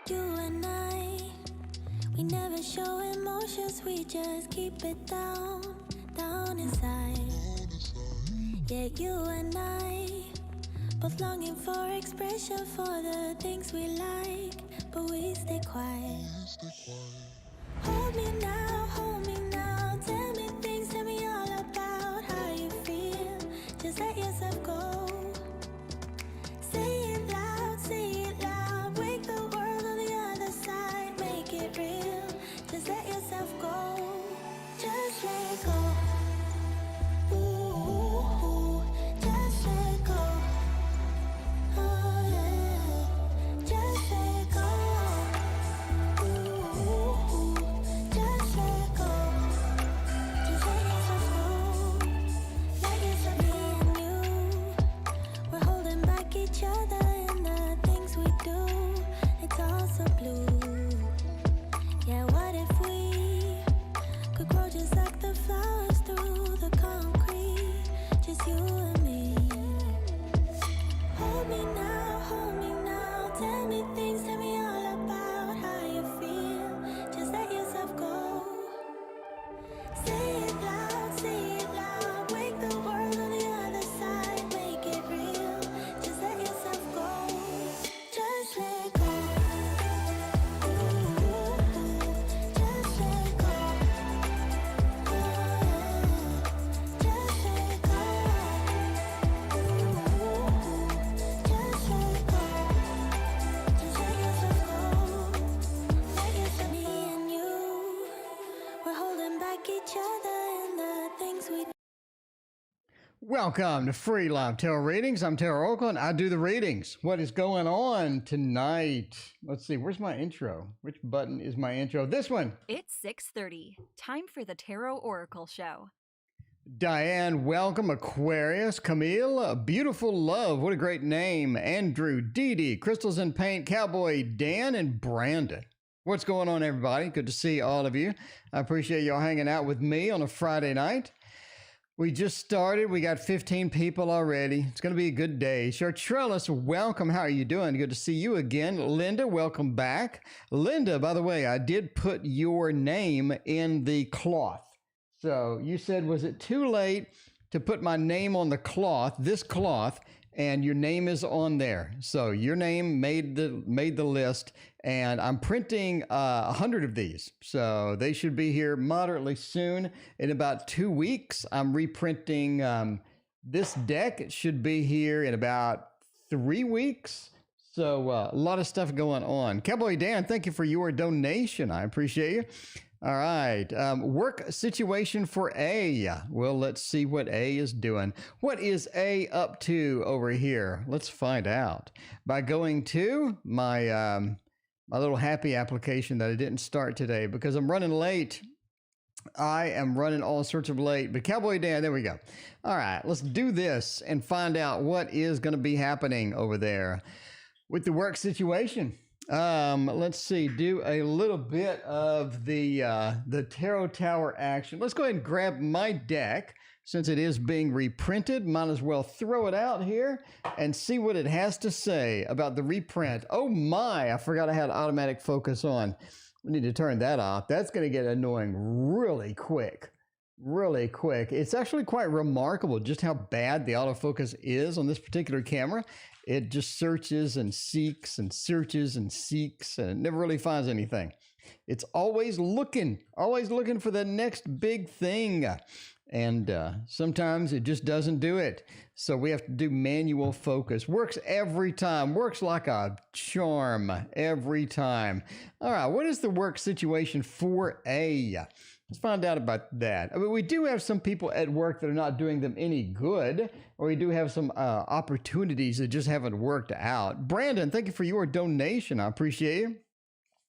You and I, we never show emotions, we just keep it down inside. Yeah, you and I, both longing for expression for the things we like, but we stay quiet. Hold me now, tell me things, tell me all about how you feel. Just let yourself go. Say it loud, wake the world on the other side, make it real. Just let yourself go, just let go. Ooh, just let go. Oh yeah, just let go. Ooh, just let go. Just let yourself go. Let yourself be and you. We're holding back each other in the things we do. It's all so blue. Yeah, what if we could grow just like the flowers through the concrete? Just you and me. Hold me now, tell me things, tell me all about how you feel. Just let yourself go. Say it loud, wake the world on the other side, make it real. Just let yourself go, just let go. Ooh, just let go. Oh yeah, just let go. Ooh, just let go. Just let yourself go. Let yourself be and you. We're holding back each other in the things we. Welcome to Free Live Tarot Readings. I'm TarotOracle and I do the readings. What is going on tonight? Let's see, where's my intro? Which button is my intro? This one. It's 6:30. Time for the TarotOracle show. Diane, welcome. Aquarius, Camille, Beautiful Love, what a great name. Andrew, Dee Dee, Crystals and Paint, Cowboy, Dan, and Brandon. What's going on, everybody? Good to see all of you. I appreciate y'all hanging out with me on a Friday night. We just started. We got 15 people already. It's going to be a good day. Chartrellis, welcome. How are you doing? Good to see you again. Linda, welcome back. Linda, by the way, I did put your name in the cloth. So you said, was it too late to put my name on the cloth, this cloth, and your name is on there. So your name made the list, and I'm printing 100 of these. So they should be here moderately soon. In about 2 weeks, I'm reprinting this deck. It should be here in about 3 weeks. So a lot of stuff going on. Cowboy Dan, thank you for your donation. I appreciate you. All right. Work situation for A. Well, let's see what A is doing. What is A up to over here? Let's find out by going to my my little happy application that I didn't start today because I'm running late. I am running all sorts of late, but Cowboy Dan, there we go. All right, let's do this and find out what is going to be happening over there with the work situation. Let's see, do a little bit of the Tarot Tower action. Let's go ahead and grab my deck. Since it is being reprinted, might as well throw it out here and see what it has to say about the reprint. Oh my, I forgot I had automatic focus on. We need to turn that off. That's going to get annoying really quick. Really quick. It's actually quite remarkable just how bad the autofocus is on this particular camera. It just searches and seeks and searches and seeks, and it never really finds anything. It's always looking for the next big thing. And sometimes it just doesn't do it. So we have to do manual focus. Works every time. Works like a charm every time. All right, what is the work situation for A? Let's find out about that. I mean, we do have some people at work that are not doing them any good, or we do have some opportunities that just haven't worked out. Brandon, thank you for your donation. I appreciate you.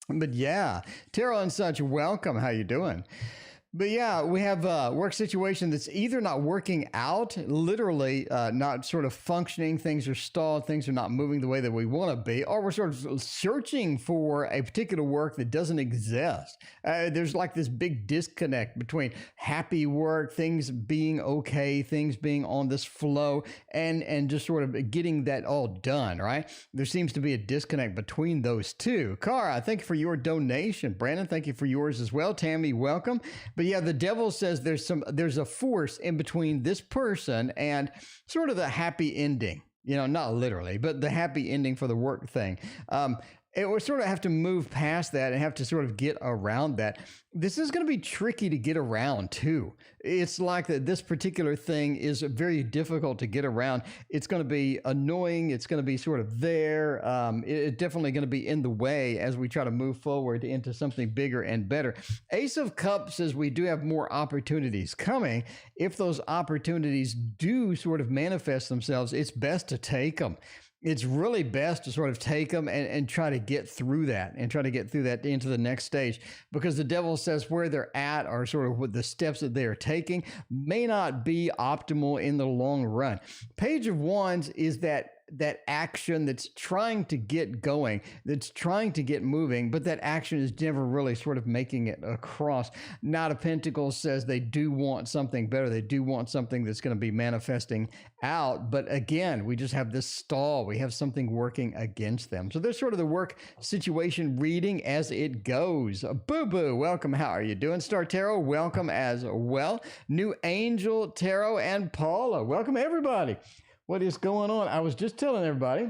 But yeah, Tarot and such, welcome. How you doing? But yeah, we have a work situation that's either not working out, literally not sort of functioning, things are stalled, things are not moving the way that we want to be, or we're sort of searching for a particular work that doesn't exist. There's like this big disconnect between happy work, things being okay, things being on this flow, and just sort of getting that all done, right? There seems to be a disconnect between those two. Cara, thank you for your donation. Brandon, thank you for yours as well. Tammy, welcome. But yeah, the devil says there's a force in between this person and sort of the happy ending. You know, not literally, but the happy ending for the work thing. It would sort of have to move past that and have to sort of get around that. This is going to be tricky to get around too. It's like that this particular thing is very difficult to get around. It's going to be annoying. It's going to be sort of there. It's definitely going to be in the way as we try to move forward into something bigger and better. Ace of Cups says we do have more opportunities coming. If those opportunities do sort of manifest themselves, it's best to take them. It's really best to sort of take them and try to get through that into the next stage, because the devil says where they're at or sort of what the steps that they are taking may not be optimal in the long run. Page of Wands is that action that's trying to get going, that's trying to get moving, but that action is never really sort of making it across. Knight of Pentacles says they do want something better. They do want something that's going to be manifesting out. But again, we just have this stall. We have something working against them. So there's sort of the work situation reading as it goes. Boo Boo, welcome. How are you doing? Star Tarot, welcome as well. New Angel Tarot and Paula, welcome everybody. What is going on? I was just telling everybody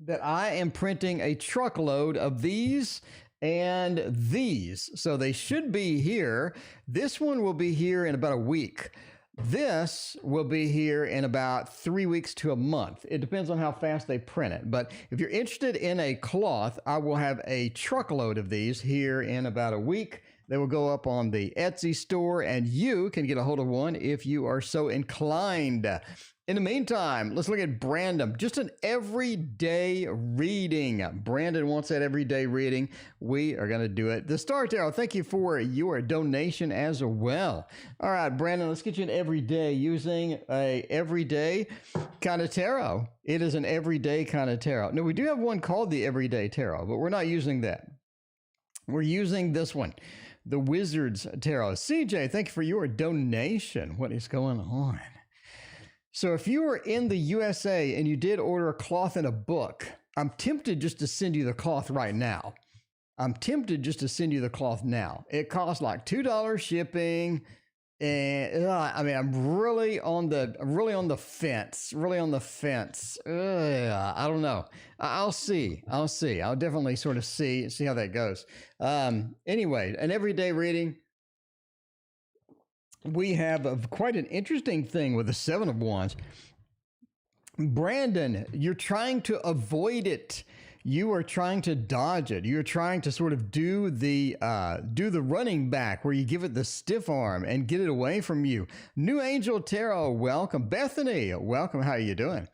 that I am printing a truckload of these and these. So they should be here. This one will be here in about a week. This will be here in about 3 weeks to a month. It depends on how fast they print it. But if you're interested in a cloth, I will have a truckload of these here in about a week. They will go up on the Etsy store, and you can get a hold of one if you are so inclined. In the meantime, let's look at Brandon. Just an everyday reading. Brandon wants that everyday reading. We are going to do it. The Star Tarot, thank you for your donation as well. All right, Brandon, let's get you an everyday using a everyday kind of tarot. It is an everyday kind of tarot. Now, we do have one called the Everyday Tarot, but we're not using that. We're using this one, the Wizard's Tarot. CJ, thank you for your donation. What is going on? So if you are in the USA and you did order a cloth and a book, I'm tempted just to send you the cloth right now. It costs like $2 shipping. And I mean, I'm really on the fence. I don't know. I'll see. I'll definitely sort of see how that goes. Anyway, an everyday reading. We have quite an interesting thing with the Seven of Wands. Brandon, you're trying to avoid it. You are trying to dodge it. You're trying to sort of do the running back where you give it the stiff arm and get it away from you. New Angel Tarot, welcome. Bethany, welcome. How are you doing?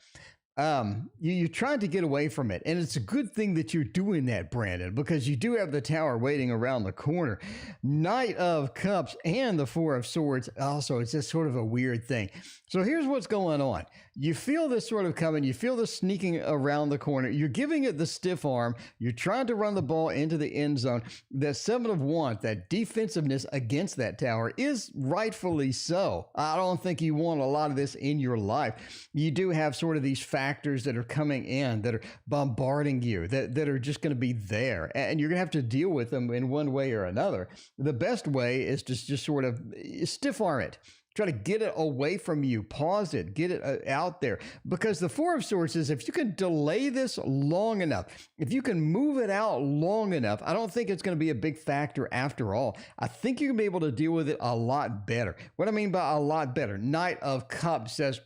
You're trying to get away from it. And it's a good thing that you're doing that, Brandon, because you do have the Tower waiting around the corner. Knight of Cups and the Four of Swords. Also, it's just sort of a weird thing. So here's what's going on. You feel this sort of coming. You feel this sneaking around the corner. You're giving it the stiff arm. You're trying to run the ball into the end zone. The Seven of Wands, that defensiveness against that Tower is rightfully so. I don't think you want a lot of this in your life. You do have sort of these factors that are coming in, that are bombarding you, that are just going to be there. And you're going to have to deal with them in one way or another. The best way is to just sort of stiff arm it. Try to get it away from you, pause it, get it out there. Because the Four of Swords is, if you can delay this long enough, if you can move it out long enough, I don't think it's going to be a big factor after all. I think you can be able to deal with it a lot better. What I mean by a lot better, Knight of Cups says,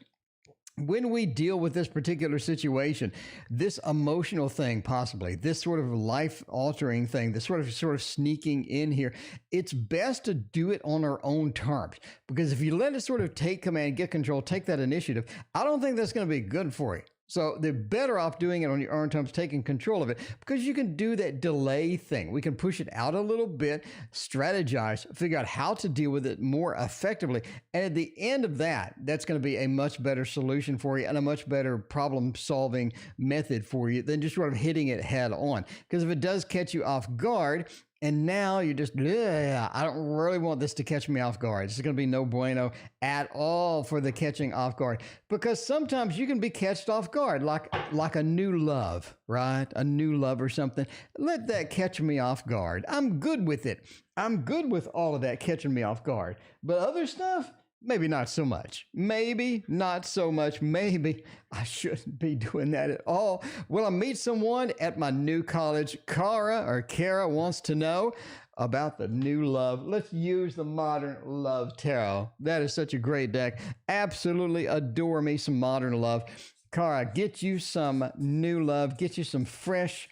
when we deal with this particular situation, this emotional thing, possibly this sort of life-altering thing, this sort of sneaking in here, it's best to do it on our own terms. Because if you let it sort of take command, get control, take that initiative, I don't think that's going to be good for you. So they're better off doing it on your own terms, taking control of it, because you can do that delay thing. We can push it out a little bit, strategize, figure out how to deal with it more effectively. And at the end of that, that's going to be a much better solution for you and a much better problem solving method for you than just sort of hitting it head on. Because if it does catch you off guard, and now you're just, I don't really want this to catch me off guard. It's going to be no bueno at all for the catching off guard, because sometimes you can be catched off guard, like a new love, right? A new love or something. Let that catch me off guard. I'm good with it. I'm good with all of that catching me off guard. But other stuff, maybe not so much. Maybe not so much. Maybe I shouldn't be doing that at all. Will I meet someone at my new college? Kara wants to know about the new love. Let's use the Modern Love Tarot. That is such a great deck. Absolutely adore me some Modern Love. Kara, get you some new love. Get you some fresh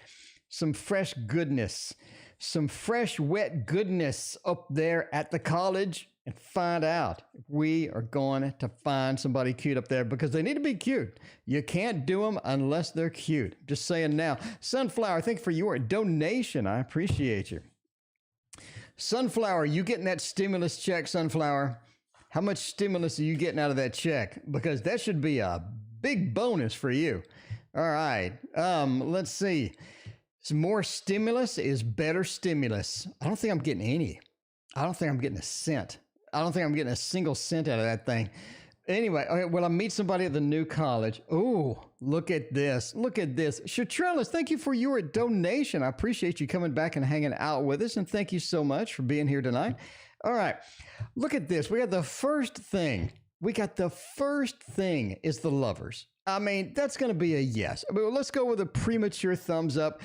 goodness. Some fresh, wet goodness up there at the college. And find out if we are going to find somebody cute up there, because they need to be cute. You can't do them unless they're cute. Just saying now. Sunflower, thank you for your donation. I appreciate you. Sunflower, you getting that stimulus check, Sunflower? How much stimulus are you getting out of that check? Because that should be a big bonus for you. All right. Let's see. Some more stimulus is better stimulus. I don't think I'm getting any. I don't think I'm getting a cent. I don't think I'm getting a single cent out of that thing. Anyway, okay, well, I meet somebody at the new college. Oh, look at this. Look at this. Shatrellis, thank you for your donation. I appreciate you coming back and hanging out with us, and thank you so much for being here tonight. All right, look at this. We got the first thing. Is the lovers. I mean, that's going to be a yes. I mean, let's go with a premature thumbs up.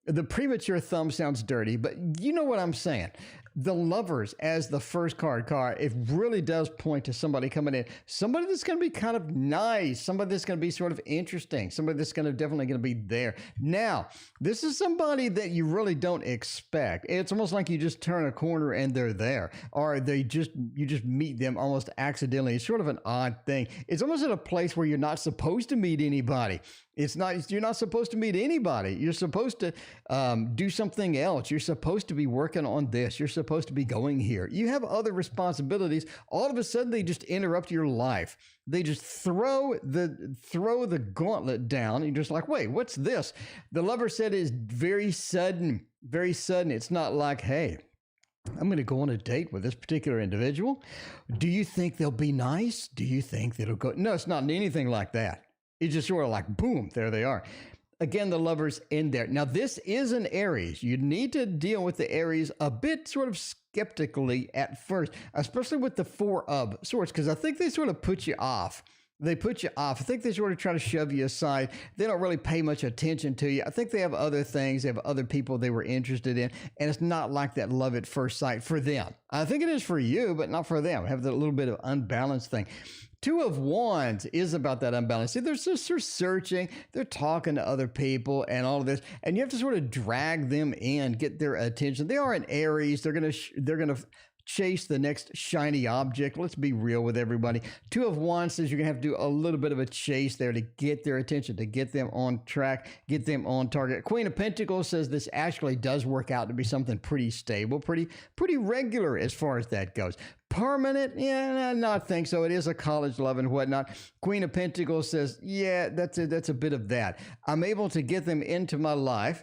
The premature thumb sounds dirty, but you know what I'm saying. The lovers as the first card, it really does point to somebody coming in, somebody that's going to be kind of nice, somebody that's going to be sort of interesting, somebody that's definitely going to be there. Now, this is somebody that you really don't expect. It's almost like you just turn a corner and they're there, or you just meet them almost accidentally. It's sort of an odd thing. It's almost at a place where you're not supposed to meet anybody. You're not supposed to meet anybody. You're supposed to do something else. You're supposed to be working on this. You're supposed to be going here. You have other responsibilities. All of a sudden, they just interrupt your life. They just throw the gauntlet down. You're just like, wait, what's this? The lover said it's very sudden, very sudden. It's not like, hey, I'm going to go on a date with this particular individual. Do you think they'll be nice? Do you think they'll go? No, it's not anything like that. It's just sort of like, boom, there they are. Again, the lovers in there. Now, this is an Aries. You need to deal with the Aries a bit sort of skeptically at first, especially with the Four of Swords, because I think they sort of put you off. I think they sort of try to shove you aside. They don't really pay much attention to you. I think they have other things. They have other people they were interested in. And it's not like that love at first sight for them. I think it is for you, but not for them. Have that little bit of unbalanced thing. Two of Wands is about that unbalance. See, they're just searching, they're talking to other people and all of this, and you have to sort of drag them in, get their attention. They are an Aries. They're gonna chase the next shiny object. Let's be real with everybody. Two of Wands says you're gonna have to do a little bit of a chase there to get their attention, to get them on track, get them on target. Queen of Pentacles says this actually does work out to be something pretty stable, pretty regular as far as that goes. Permanent? Yeah, not think so. It is a college love and whatnot. Queen of Pentacles says, yeah, that's a bit of that. I'm able to get them into my life.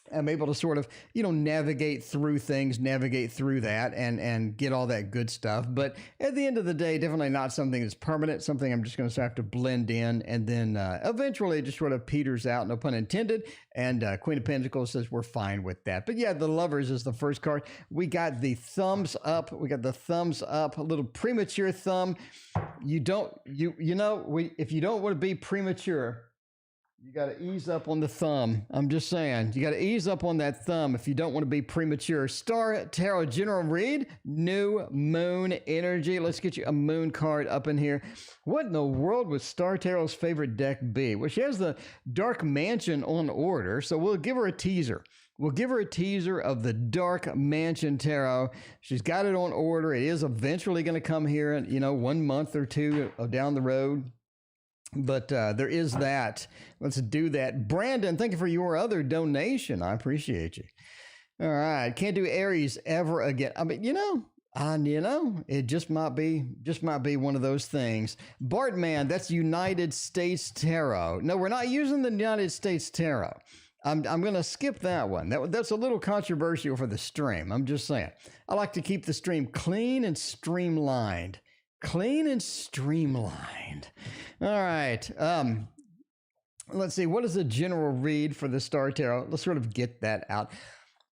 I'm able to sort of, navigate through things, navigate through that and get all that good stuff. But at the end of the day, definitely not something that's permanent, something I'm just going to have to blend in. And then eventually it just sort of peters out, no pun intended. And Queen of Pentacles says we're fine with that. But yeah, the lovers is the first card. We got the thumbs up. We got the thumbs up, a little premature thumb. If you don't want to be premature, you got to ease up on the thumb. I'm just saying. You got to ease up on that thumb if you don't want to be premature. Star Tarot General Read, new moon energy. Let's get you a moon card up in here. What in the world would Star Tarot's favorite deck be? Well, she has the Dark Mansion on order, so we'll give her a teaser. We'll give her a teaser of the Dark Mansion Tarot. She's got it on order. It is eventually going to come here in, 1 month or two down the road. But there is that. Let's do that. Brandon, thank you for your other donation. I appreciate you. All right. Can't do Aries ever again. I mean, it just might be one of those things. Bartman, that's United States Tarot. No, we're not using the United States Tarot. I'm going to skip that one. That's a little controversial for the stream. I'm just saying. I like to keep the stream clean and streamlined. Clean and streamlined. All right. Let's see. What is the general read for the Star Tarot? Let's sort of get that out.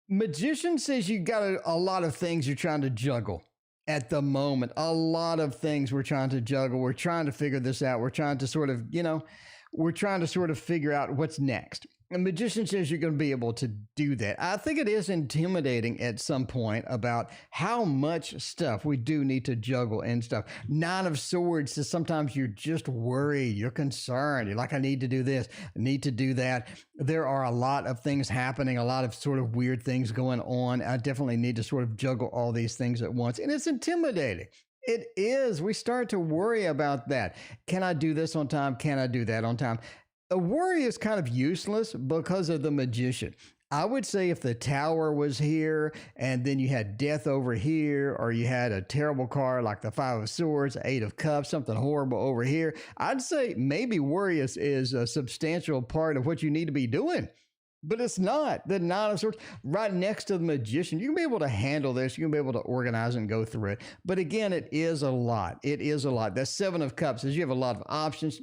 Magician says you got a lot of things you're trying to juggle at the moment. A lot of things we're trying to juggle. We're trying to figure this out. We're trying to sort of figure out what's next. A magician says you're going to be able to do that. I think it is intimidating at some point about how much stuff we do need to juggle and stuff. Nine of Swords says sometimes you're just worried, you're concerned. You're like, I need to do this, I need to do that. There are a lot of things happening, a lot of sort of weird things going on. I definitely need to sort of juggle all these things at once. And it's intimidating. It is. We start to worry about that. Can I do this on time? Can I do that on time? A worry is kind of useless because of the magician. I would say if the Tower was here and then you had death over here, or you had a terrible card like the Five of Swords, Eight of Cups, something horrible over here, I'd say maybe worry is a substantial part of what you need to be doing. But it's not. The Nine of Swords right next to the magician. You can be able to handle this. You can be able to organize and go through it. But again, it is a lot. It is a lot. That Seven of Cups is you have a lot of options.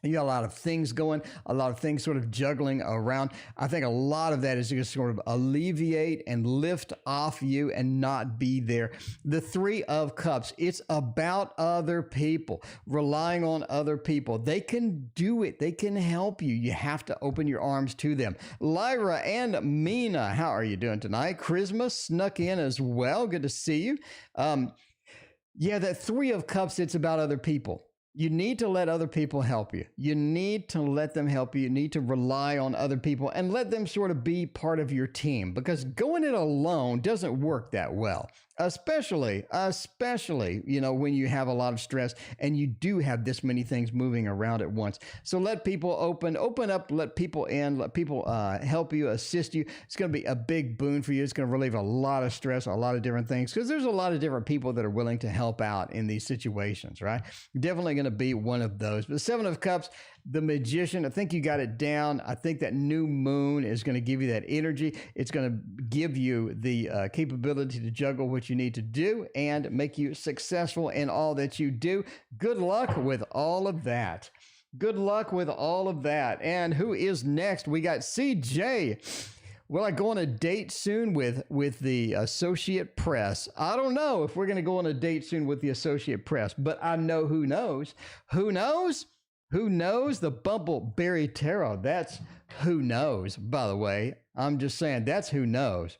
You got a lot of things going, a lot of things sort of juggling around. I think a lot of that is just sort of alleviate and lift off you and not be there. The Three of Cups, it's about other people, relying on other people. They can do it. They can help you. You have to open your arms to them. Lyra and Mina, how are you doing tonight? Charisma snuck in as well. Good to see you. Yeah, that Three of Cups, it's about other people. You need to let other people help you. You need to let them help you. You need to rely on other people and let them sort of be part of your team, because going it alone doesn't work that well, especially, when you have a lot of stress and you do have this many things moving around at once. So let people open up, let people in, let people help you, assist you. It's going to be a big boon for you. It's going to relieve a lot of stress, a lot of different things, because there's a lot of different people that are willing to help out in these situations, right? Definitely going to be one of those. But Seven of Cups, the magician, I think you got it down. I think that new moon is going to give you that energy. It's going to give you the capability to juggle what you need to do and make you successful in all that you do. Good luck with all of that. Good luck with all of that. And who is next? We got CJ. Will I go on a date soon with the Associate Press? I don't know if we're going to go on a date soon with the Associate Press, but I know who knows. Who knows? Who knows? The Bumbleberry Tarot. That's who knows, by the way. I'm just saying that's who knows.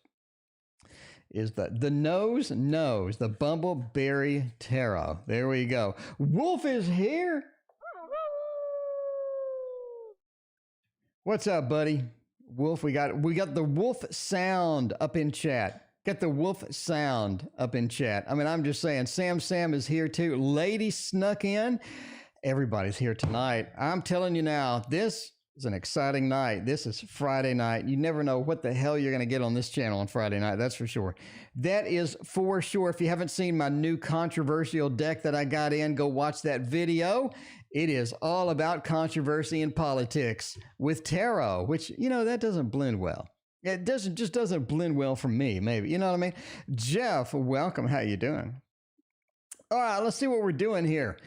Is the nose knows, the Bumbleberry Tarot. There we go. Wolf is here. What's up, buddy? Wolf, we got the wolf sound up in chat. Get the wolf sound up in chat. I mean, I'm just saying, Sam is here too. Lady snuck in. Everybody's here tonight. I'm telling you now, this is an exciting night. This is Friday night. You never know what the hell you're going to get on this channel on Friday night. That's for sure. That is for sure. If you haven't seen my new controversial deck that I got in, go watch that video. It is all about controversy and politics with tarot, which, that doesn't blend well. It just doesn't blend well for me, maybe. You know what I mean? Jeff, welcome. How you doing? All right, let's see what we're doing here.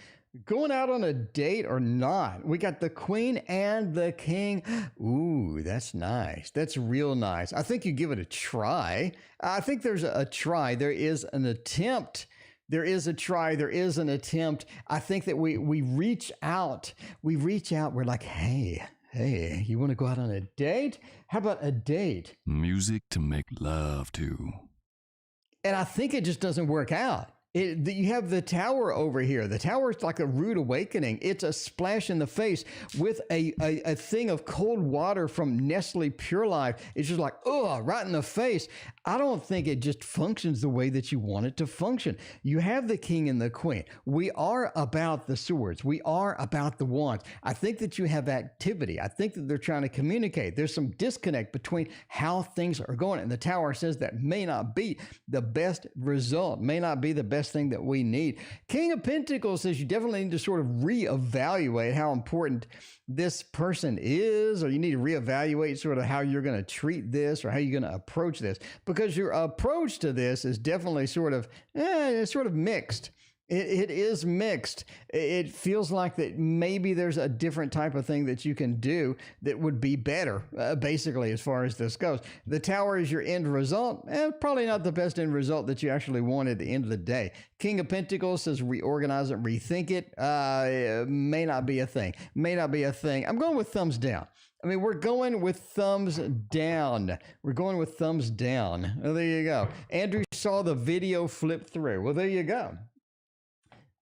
Going out on a date or not? We got the Queen and the King. Ooh, that's nice. That's real nice. I think you give it a try. I think there's a try. There is an attempt. There is a try. There is an attempt. I think that we reach out. We reach out. We're like, hey, you want to go out on a date? How about a date? Music to make love to. And I think it just doesn't work out. You have the Tower over here. The Tower is like a rude awakening. It's a splash in the face with a thing of cold water from Nestle Pure Life. It's just like, right in the face. I don't think it just functions the way that you want it to function. You have the king and the queen. We are about the swords. We are about the wands. I think that you have activity. I think that they're trying to communicate. There's some disconnect between how things are going. And the tower says that may not be the best result, may not be the best thing that we need. King of Pentacles says you definitely need to sort of reevaluate how important this person is, or you need to reevaluate sort of how you're going to treat this or how you're going to approach this, because your approach to this is definitely sort of mixed. It is mixed. It feels like that maybe there's a different type of thing that you can do that would be better, basically, as far as this goes. The tower is your end result. Probably not the best end result that you actually want at the end of the day. King of Pentacles says reorganize it, rethink it. It may not be a thing. May not be a thing. I'm going with thumbs down. I mean, we're going with thumbs down. We're going with thumbs down. Well, there you go. Andrew saw the video flip through. Well, there you go.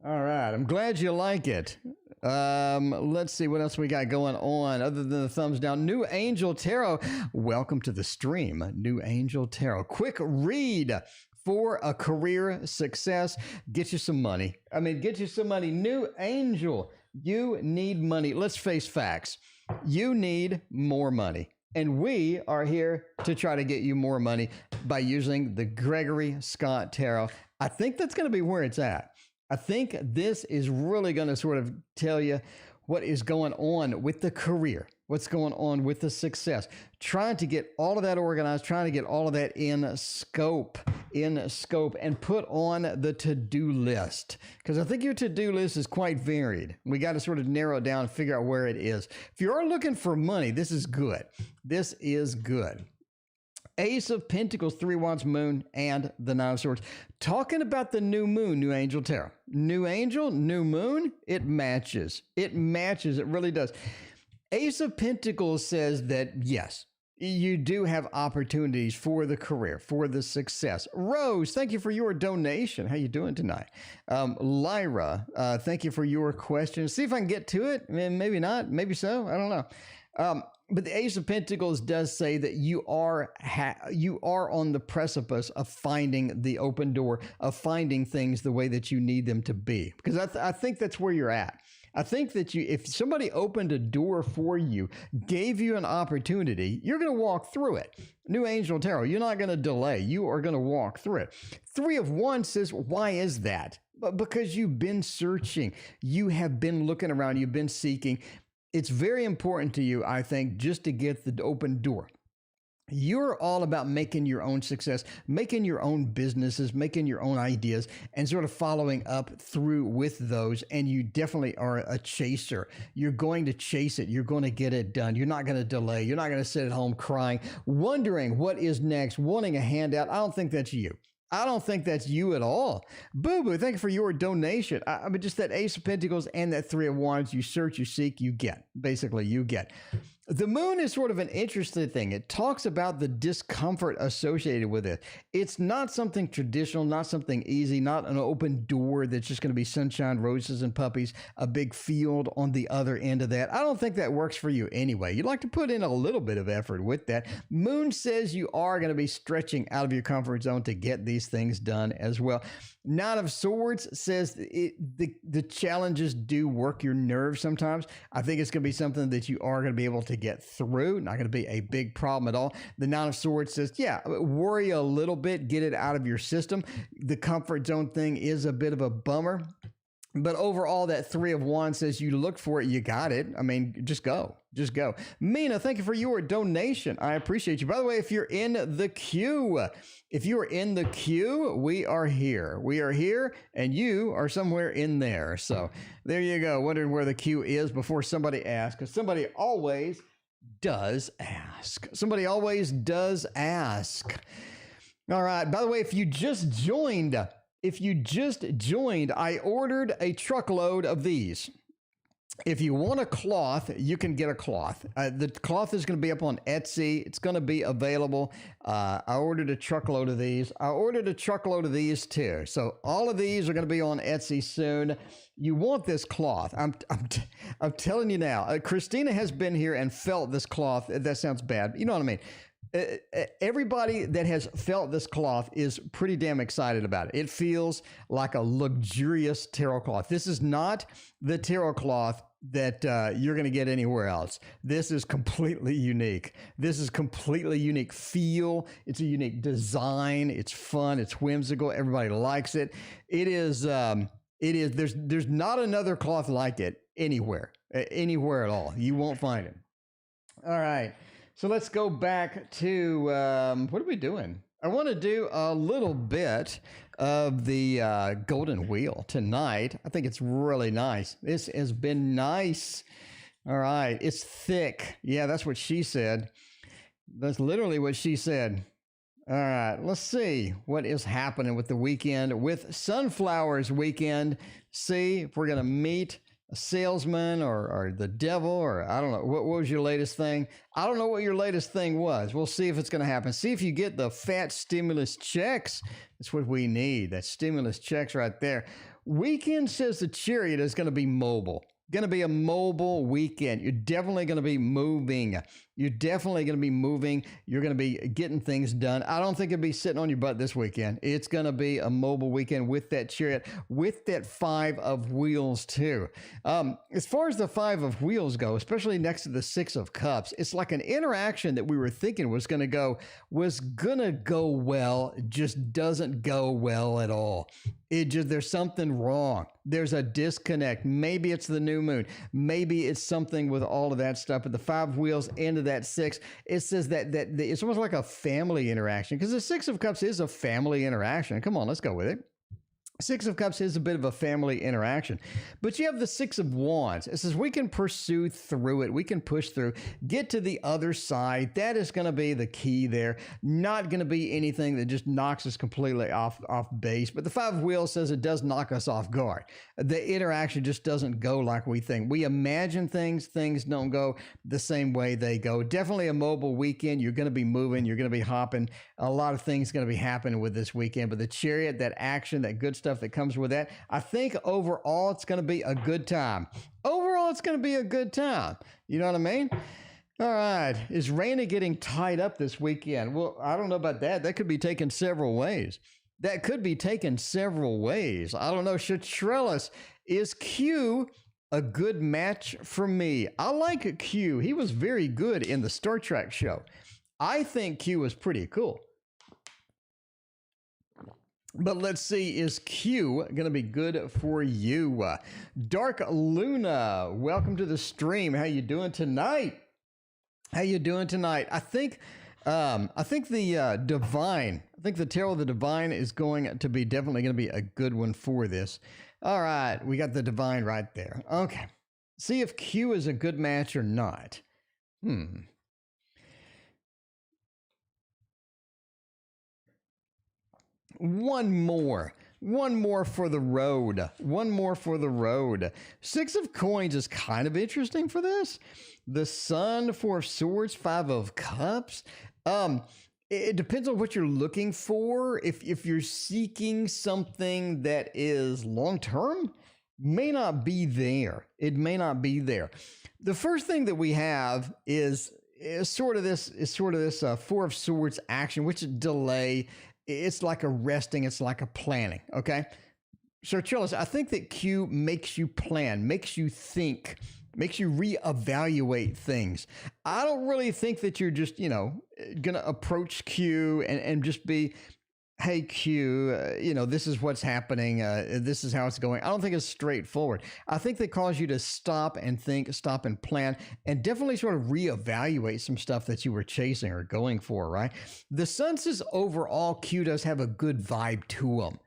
All right. I'm glad you like it. Let's see what else we got going on other than the thumbs down. New Angel Tarot. Welcome to the stream. New Angel Tarot. Quick read for a career success. Get you some money. Get you some money. New Angel. You need money. Let's face facts. You need more money. And we are here to try to get you more money by using the Gregory Scott Tarot. I think that's going to be where it's at. I think this is really going to sort of tell you what is going on with the career, what's going on with the success, trying to get all of that organized, trying to get all of that in scope and put on the to-do list. Because I think your to-do list is quite varied. We got to sort of narrow it down and figure out where it is. If you are looking for money, this is good. This is good. Ace of Pentacles, 3 Wands, Moon, and the 9 of Swords. Talking about the new moon, New Angel Tarot. New Angel, new moon, it matches. It matches. It really does. Ace of Pentacles says that, yes, you do have opportunities for the career, for the success. Rose, thank you for your donation. How you doing tonight? Lyra, thank you for your question. See if I can get to it. Maybe not. Maybe so. I don't know. But the Ace of Pentacles does say that you are on the precipice of finding the open door, of finding things the way that you need them to be. Because I think that's where you're at. I think that if somebody opened a door for you, gave you an opportunity, you're going to walk through it. New Angel Tarot, you're not going to delay. You are going to walk through it. 3 of Wands says, why is that? Because you've been searching. You have been looking around. You've been seeking. It's very important to you, I think, just to get the open door. You're all about making your own success, making your own businesses, making your own ideas, and sort of following up through with those. And you definitely are a chaser. You're going to chase it. You're going to get it done. You're not going to delay. You're not going to sit at home crying, wondering what is next, wanting a handout. I don't think that's you. I don't think that's you at all. Boo Boo, thank you for your donation. Just that Ace of Pentacles and that 3 of Wands, you search, you seek, you get. Basically, you get. The moon is sort of an interesting thing. It talks about the discomfort associated with it. It's not something traditional, not something easy, not an open door that's just going to be sunshine, roses, and puppies, a big field on the other end of that. I don't think that works for you anyway. You'd like to put in a little bit of effort with that. Moon says you are going to be stretching out of your comfort zone to get these things done as well. 9 of Swords says the challenges do work your nerves sometimes. I think it's going to be something that you are going to be able to get through. Not going to be a big problem at all. The 9 of Swords says, yeah, worry a little bit, get it out of your system. The comfort zone thing is a bit of a bummer. But overall, that 3 of Wands says you look for it, you got it. Just go. Just go. Mina, thank you for your donation. I appreciate you. By the way, if you're in the queue, we are here. We are here, and you are somewhere in there. So there you go. Wondering where the queue is before somebody asks, because somebody always does ask. Somebody always does ask. All right. By the way, if you just joined, I ordered a truckload of these. If you want a cloth, you can get a cloth. The cloth is going to be up on Etsy. It's going to be available. I ordered a truckload of these. I ordered a truckload of these too. So all of these are going to be on Etsy soon. You want this cloth. I'm telling you now. Christina has been here and felt this cloth. That sounds bad. You know what I mean? everybody that has felt this cloth is pretty damn excited about it. It feels like a luxurious tarot cloth. This is not the tarot cloth that you're going to get anywhere else. This is completely unique. This is completely unique feel. It's a unique design. It's fun. It's whimsical. Everybody likes it. It is. There's not another cloth like it anywhere at all. You won't find it. All right. So let's go back to what are we doing? I want to do a little bit of the golden wheel tonight. I think it's really nice. This has been nice. All right. It's thick. Yeah, that's what she said. That's literally what she said. All right. Let's see what is happening with the weekend, with Sunflowers weekend. See if we're going to meet a salesman or the devil, or I don't know. What was your latest thing? I don't know what your latest thing was. We'll see if it's going to happen. See if you get the fat stimulus checks. That's what we need. That stimulus checks right there. Weekend says the Chariot is going to be mobile. Going to be a mobile weekend. You're definitely going to be moving. You're definitely going to be moving. You're going to be getting things done. I don't think it'll be sitting on your butt this weekend. It's going to be a mobile weekend with that Chariot, with that 5 of Wheels too. As far as the 5 of Wheels go, especially next to the 6 of Cups, it's like an interaction that we were thinking was going to go well, just doesn't go well at all. There's something wrong. There's a disconnect. Maybe it's the new moon. Maybe it's something with all of that stuff. But the 5 of Wheels into that 6, it says that it's almost like a family interaction, because the 6 of Cups is a family interaction. Come on, let's go with it. 6 of Cups is a bit of a family interaction, but you have the 6 of Wands. It says we can pursue through it. We can push through, get to the other side. That is going to be the key there. Not going to be anything that just knocks us completely off base. But the 5 of Wheels says it does knock us off guard. The interaction just doesn't go like we think. We imagine things don't go the same way they go. Definitely a mobile weekend. You're going to be moving. You're going to be hopping. A lot of things going to be happening with this weekend. But the Chariot, that action, that good stuff that comes with that, I think overall it's going to be a good time. Overall, it's going to be a good time. You know what I mean? All right. Is Raina getting tied up this weekend? Well, I don't know about that. That could be taken several ways. I don't know. Shatrellis, is Q a good match for me? I like Q. He was very good in the Star Trek show. I think Q was pretty cool. But let's see, is Q going to be good for you? Dark Luna, welcome to the stream. How you doing tonight? I think the Divine, I think the Tarot of the Divine is definitely going to be a good one for this. All right, we got the Divine right there. Okay, see if Q is a good match or not. One more for the road. 6 of Coins is kind of interesting for this. The Sun, 4 of Swords, 5 of Cups. It depends on what you're looking for. If you're seeking something that is long-term, may not be there. It may not be there. The first thing that we have is sort of this 4 of Swords action, which is delay. It's like a resting. It's like a planning. Okay. So Chillis, I think that Q makes you plan, makes you think, makes you reevaluate things. I don't really think that you're just, going to approach Q and just be, hey, Q, this is what's happening. This is how it's going. I don't think it's straightforward. I think they cause you to stop and think, stop and plan, and definitely sort of reevaluate some stuff that you were chasing or going for, right? The Sun says overall Q does have a good vibe to him.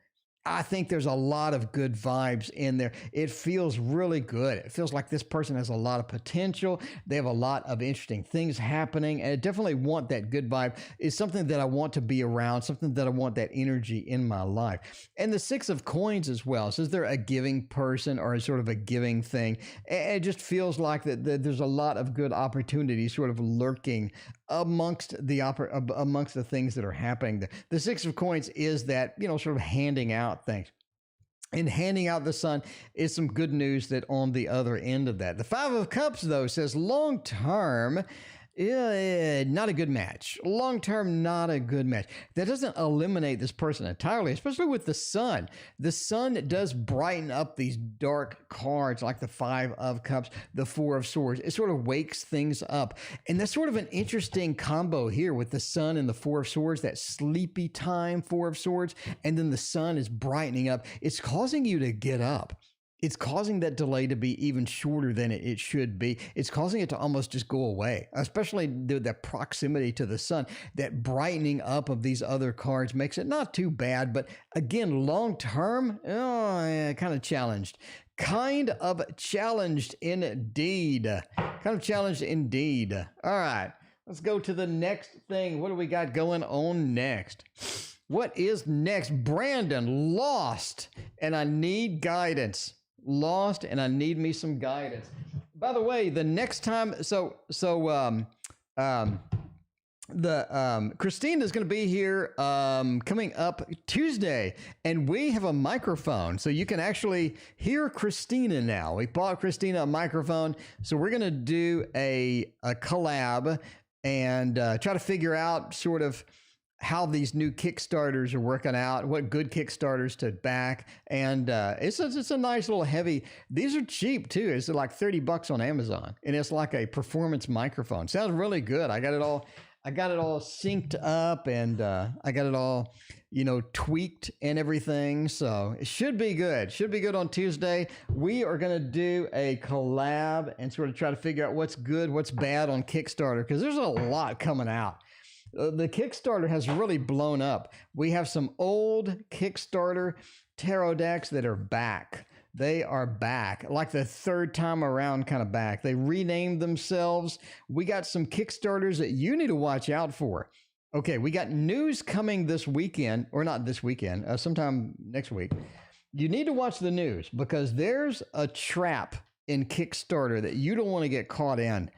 I think there's a lot of good vibes in there. It feels really good. It feels like this person has a lot of potential. They have a lot of interesting things happening. And I definitely want that good vibe. It's something that I want to be around, something that I want that energy in my life. And the 6 of Coins as well. So is there a giving person or a sort of a giving thing? And it just feels like that there's a lot of good opportunities sort of lurking amongst the things that are happening. The 6 of Coins is that, sort of handing out things. And handing out the Sun is some good news that on the other end of that. The 5 of Cups, though, says long term, Not a good match. Long term, not a good match. That doesn't eliminate this person entirely, especially with the sun. The sun does brighten up these dark cards like the Five of Cups, the Four of Swords. It sort of wakes things up. And that's sort of an interesting combo here with the sun and the Four of Swords, that sleepy time Four of Swords. And then the sun is brightening up. It's causing you to get up. It's causing that delay to be even shorter than it should be. It's causing it to almost just go away, especially the proximity to the sun. That brightening up of these other cards makes it not too bad, but again, long term, kind of challenged. Kind of challenged indeed. Kind of challenged indeed. All right, let's go to the next thing. What do we got going on next? What is next? Brandon, lost, and I need guidance. Lost, and I need me some guidance. By the way, the next time, Christine is going to be here coming up Tuesday, and we have a microphone, so you can actually hear Christina now. We bought Christina a microphone, so we're going to do a collab and try to figure out sort of how these new Kickstarters are working out, what good Kickstarters to back. And it's a nice little heavy. These are cheap too. It's like $30 on Amazon, and it's like a performance microphone. Sounds really good. I got it all synced up, and I got it all, tweaked and everything. So it should be good. Should be good on Tuesday. We are going to do a collab and sort of try to figure out what's good, what's bad on Kickstarter, because there's a lot coming out. The Kickstarter has really blown up. We have some old Kickstarter tarot decks that are back. They are back, like the third time around kind of back. They renamed themselves. We got some Kickstarters that you need to watch out for. Okay, we got news coming this weekend, or not this weekend, sometime next week. You need to watch the news, because there's a trap in Kickstarter that you don't want to get caught in.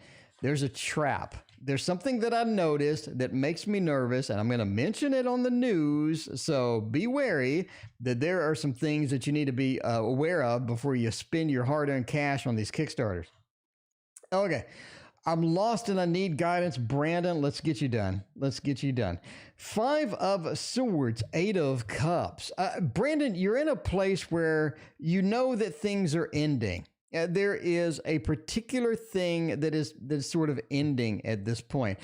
There's a trap. There's something that I noticed that makes me nervous, and I'm going to mention it on the news. So be wary that there are some things that you need to be aware of before you spend your hard-earned cash on these Kickstarters. Okay. I'm lost and I need guidance. Brandon, let's get you done. Let's get you done. Five of Swords, Eight of Cups. Brandon, you're in a place where you know that things are ending. There is a particular thing that is sort of ending at this point.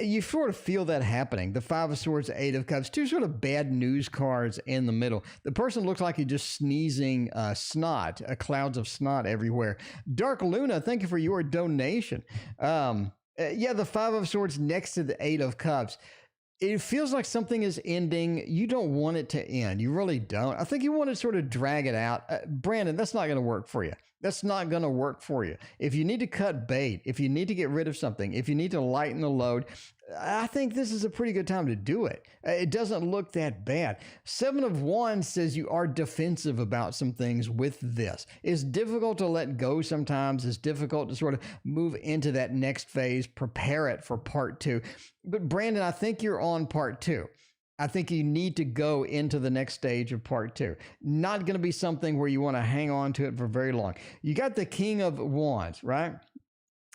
You sort of feel that happening. The Five of Swords, Eight of Cups, two sort of bad news cards in the middle. The person looks like he's just sneezing snot, clouds of snot everywhere. Dark Luna, thank you for your donation. The Five of Swords next to the Eight of Cups. It feels like something is ending. You don't want it to end. You really don't. I think you want to sort of drag it out. Brandon, that's not going to work for you. That's not going to work for you. If you need to cut bait, if you need to get rid of something, if you need to lighten the load, I think this is a pretty good time to do it. It doesn't look that bad. Seven of Wands says you are defensive about some things with this. It's difficult to let go sometimes. It's difficult to sort of move into that next phase, prepare it for part two. But Brandon, I think you're on part two. I think you need to go into the next stage of part two. Not going to be something where you want to hang on to it for very long. You got the King of Wands, right?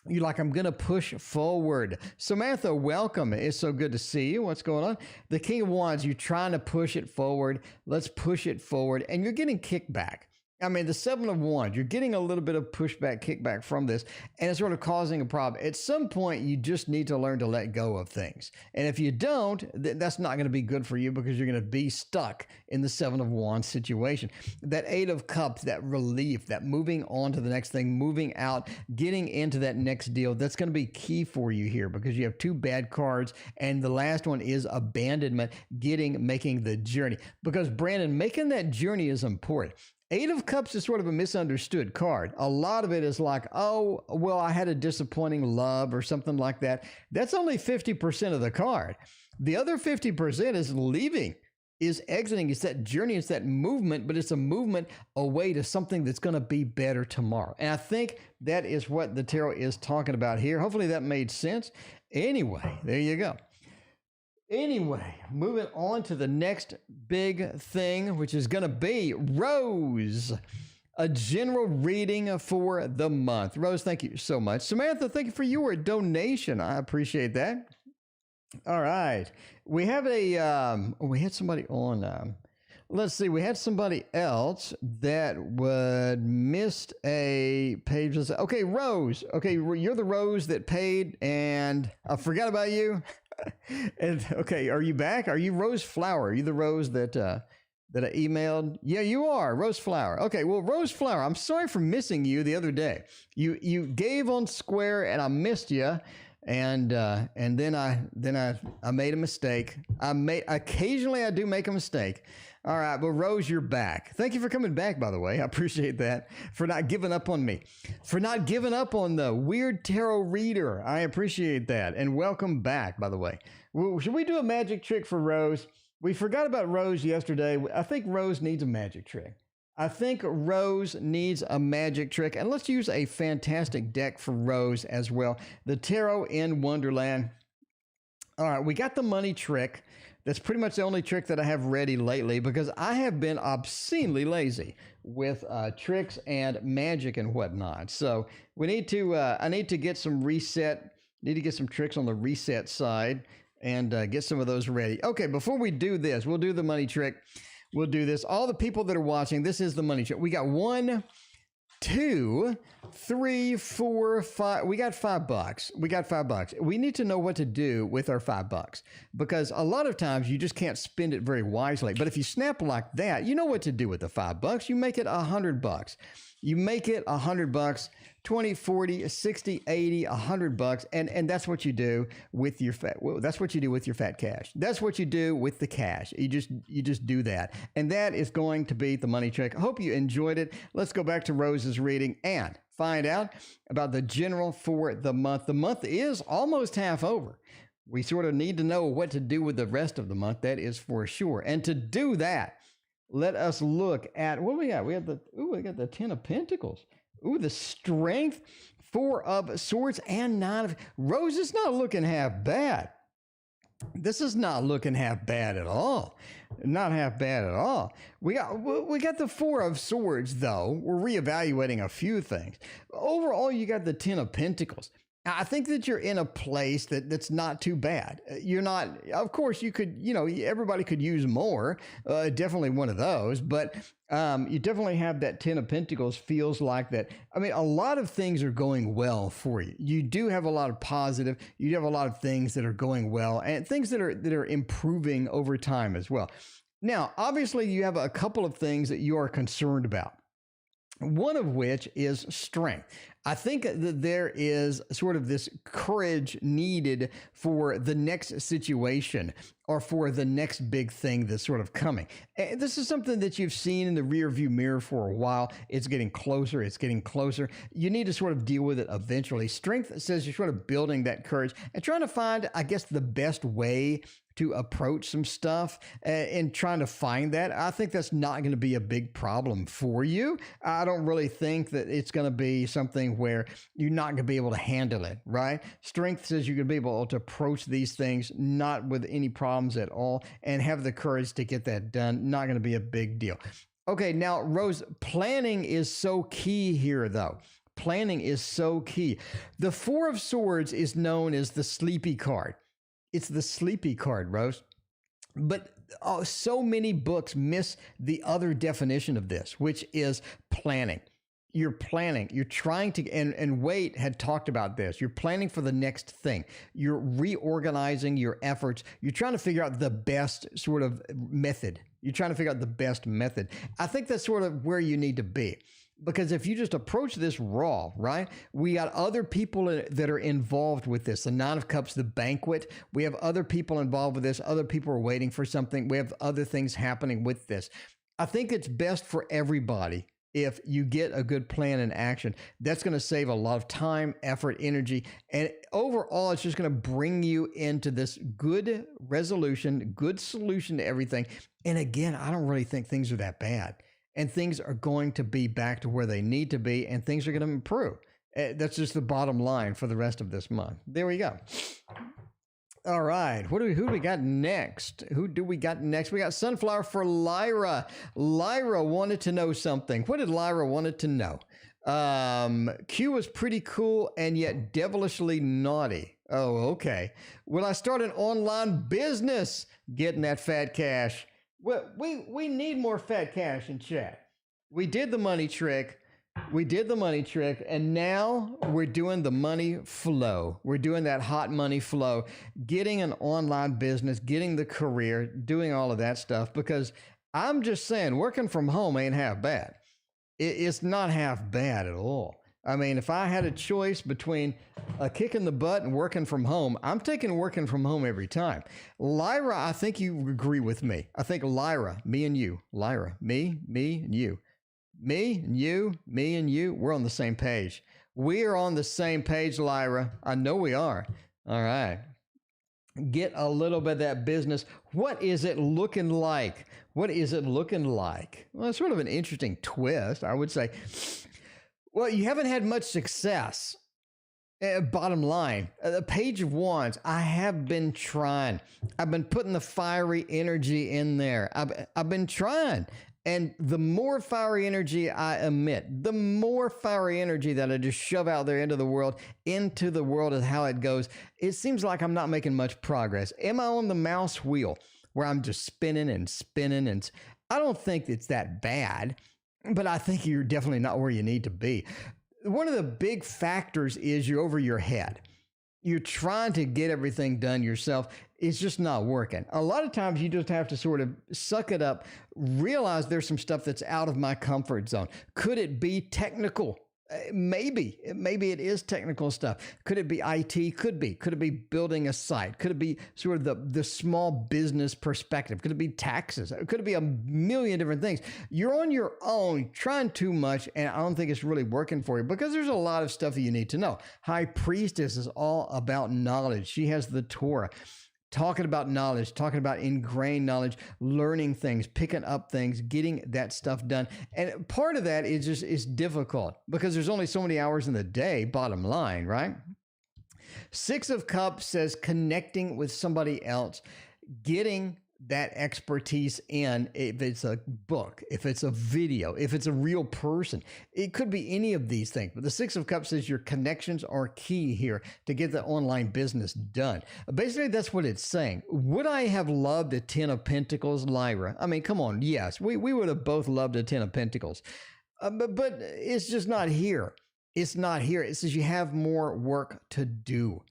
You're like, I'm going to push forward. Samantha, welcome. It's so good to see you. What's going on? The King of Wands, you're trying to push it forward. Let's push it forward. And you're getting kickback. I mean, the Seven of Wands, you're getting a little bit of pushback, kickback from this, and it's sort of causing a problem. At some point, you just need to learn to let go of things. And if you don't, that's not going to be good for you, because you're going to be stuck in the Seven of Wands situation. That Eight of Cups, that relief, that moving on to the next thing, moving out, getting into that next deal, that's going to be key for you here, because you have two bad cards, and the last one is abandonment, making the journey. Because Brandon, making that journey is important. Eight of Cups is sort of a misunderstood card. A lot of it is like, oh, well, I had a disappointing love or something like that. That's only 50% of the card. The other 50% is leaving, is exiting. It's that journey. It's that movement, but it's a movement away to something that's going to be better tomorrow. And I think that is what the tarot is talking about here. Hopefully that made sense. Anyway, there you go. Anyway, moving on to the next big thing, which is going to be Rose. a general reading for the month. Rose, thank you so much. Samantha, thank you for your donation. I appreciate that. All right. We have we had somebody on, let's see, we had somebody else that would missed a page. Okay, Rose. Okay, you're the Rose that paid, and I forgot about you. And okay, are you back? Are you Rose Flower? Are you the Rose that I emailed? Yeah, you are Rose Flower. Okay, well, Rose Flower, I'm sorry for missing you the other day. You gave on Square, and I missed you. And then I made a mistake. Occasionally I do make a mistake. All right, but Rose, you're back. Thank you for coming back, by the way. I appreciate that. For not giving up on me. For not giving up on the weird tarot reader. I appreciate that. And welcome back, by the way. Should we do a magic trick for Rose? We forgot about Rose yesterday. I think Rose needs a magic trick. I think Rose needs a magic trick, and let's use a fantastic deck for Rose as well. The Tarot in Wonderland. All right, we got the money trick. That's pretty much the only trick that I have ready lately because I have been obscenely lazy with tricks and magic and whatnot. So we need to, I need to get some reset, need to get some tricks on the reset side and get some of those ready. Okay, before we do this, we'll do the money trick. We'll do this. All the people that are watching, this is the money trick. We got 1, 2, 3, 4, 5. We got $5. We got $5. We need to know what to do with our $5 because a lot of times you just can't spend it very wisely. But if you snap like that, you know what to do with the $5. You make it $100. You make it $100, 20, 40, 60, 80, $100, and that's what you do with your fat. Well, that's what you do with your fat cash. That's what you do with the cash. You just do that, and that is going to be the money trick. I hope you enjoyed it. Let's go back to Rose's reading and find out about the general for the month. The month is almost half over. We sort of need to know what to do with the rest of the month. That is for sure. And to do that, let us look at what we got. We got the 10 of Pentacles. Ooh, the Strength, 4 of Swords, and 9 of Rose is not looking half bad. This is not looking half bad at all. Not half bad at all. We got the 4 of Swords, though. We're reevaluating a few things. Overall, you got the 10 of Pentacles. I think that you're in a place that's not too bad. You're not, of course, you could, everybody could use more, definitely one of those, but you definitely have that 10 of Pentacles feels like that. I mean, a lot of things are going well for you. You do have a lot of positive, you have a lot of things that are going well and things that are improving over time as well. Now, obviously, you have a couple of things that you are concerned about. One of which is strength. I think that there is sort of this courage needed for the next situation or for the next big thing that's sort of coming. And this is something that you've seen in the rear view mirror for a while. It's getting closer. It's getting closer. You need to sort of deal with it eventually. Strength says you're sort of building that courage and trying to find, I guess, the best way to approach some stuff and trying to find that. I think that's not going to be a big problem for you. I don't really think that it's going to be something where you're not going to be able to handle it, right? Strength says you're going to be able to approach these things not with any problems at all and have the courage to get that done. Not going to be a big deal. Okay, now, Rose, planning is so key here, though. Planning is so key. The 4 of Swords is known as the sleepy card. It's the sleepy card, Rose. But so many books miss the other definition of this, which is planning. You're planning. You're trying to, and Wade had talked about this. You're planning for the next thing. You're reorganizing your efforts. You're trying to figure out the best sort of method. You're trying to figure out the best method. I think that's sort of where you need to be. Because if you just approach this raw, right? We got other people that are involved with this. The 9 of Cups, the banquet. We have other people involved with this. Other people are waiting for something. We have other things happening with this. I think it's best for everybody if you get a good plan in action. That's going to save a lot of time, effort, energy. And overall, it's just going to bring you into this good resolution, good solution to everything. And again, I don't really think things are that bad. And things are going to be back to where they need to be, and things are going to improve. That's just the bottom line for the rest of this month. There we go. All right. Who do we got next? Who do we got next? We got Sunflower for Lyra. Lyra wanted to know something. What did Lyra wanted to know? Q was pretty cool and yet devilishly naughty. Oh, okay. Will I start an online business getting that fat cash? Well, we need more fat cash in chat. We did the money trick. And now we're doing the money flow. We're doing that hot money flow, getting an online business, getting the career, doing all of that stuff, because I'm just saying working from home ain't half bad. It's not half bad at all. I mean, if I had a choice between a kick in the butt and working from home, I'm taking working from home every time. Lyra, I think you agree with me. I think Lyra, me and you, Lyra, me and you. Me and you, we're on the same page. We are on the same page, Lyra. I know we are. All right. Get a little bit of that business. What is it looking like? Well, it's sort of an interesting twist, I would say. Well, you haven't had much success. Bottom line, the Page of Wands, I have been trying. I've been putting the fiery energy in there. I've been trying. And the more fiery energy I emit, the more fiery energy that I just shove out there into the world is how it goes. It seems like I'm not making much progress. Am I on the mouse wheel where I'm just spinning? And I don't think it's that bad, but I think you're definitely not where you need to be. One of the big factors is you're over your head. You're trying to get everything done yourself. It's just not working. A lot of times you just have to sort of suck it up, realize there's some stuff that's out of my comfort zone. Could it be technical? Maybe it is technical stuff. Could it be IT? Could it be building a site? Could it be sort of the small business perspective? Could it be taxes? Could it be a million different things? You're on your own trying too much, and I don't think it's really working for you because there's a lot of stuff that you need to know. High Priestess is all about knowledge. She has the Torah. Talking about knowledge, talking about ingrained knowledge, learning things, picking up things, getting that stuff done. And part of that is difficult because there's only so many hours in the day, bottom line, right? Six of Cups says connecting with somebody else, getting that expertise in, if it's a book, if it's a video, if it's a real person. It could be any of these things. But the Six of Cups says your connections are key here to get the online business done. Basically, that's what it's saying. Would I have loved a 10 of Pentacles, Lyra? I mean, come on. Yes, we would have both loved a 10 of Pentacles. But it's just not here. It's not here. It says you have more work to do.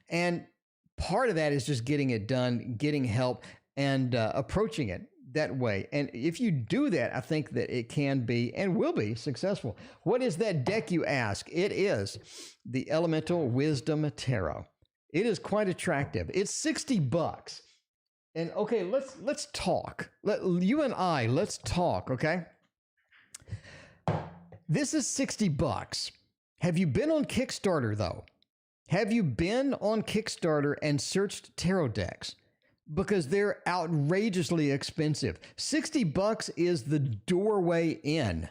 And part of that is just getting it done, getting help, and approaching it that way. And if you do that, I think that it can be and will be successful. What is that deck, you ask? It is the Elemental Wisdom Tarot. It is quite attractive. It's $60. And okay, let's talk. Let's talk, okay? This is $60. Have you been on Kickstarter though? Have you been on Kickstarter and searched tarot decks? Because they're outrageously expensive. $60 is the doorway in.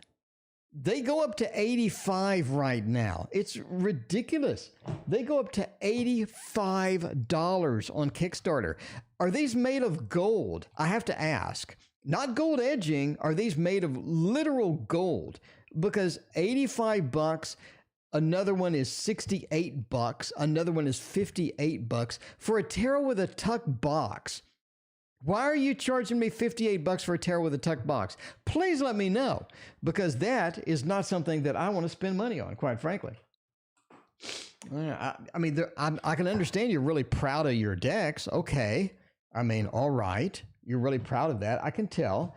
They go up to $85 right now. It's ridiculous. They go up to $85 on Kickstarter. Are these made of gold? I have to ask. Not gold edging. Are these made of literal gold? Because $85, another one is $68. Another one is $58 for a tarot with a tuck box. Why are you charging me $58 for a tarot with a tuck box? Please let me know, because that is not something that I want to spend money on, quite frankly. I can understand you're really proud of your decks. Okay. I mean, all right. You're really proud of that. I can tell.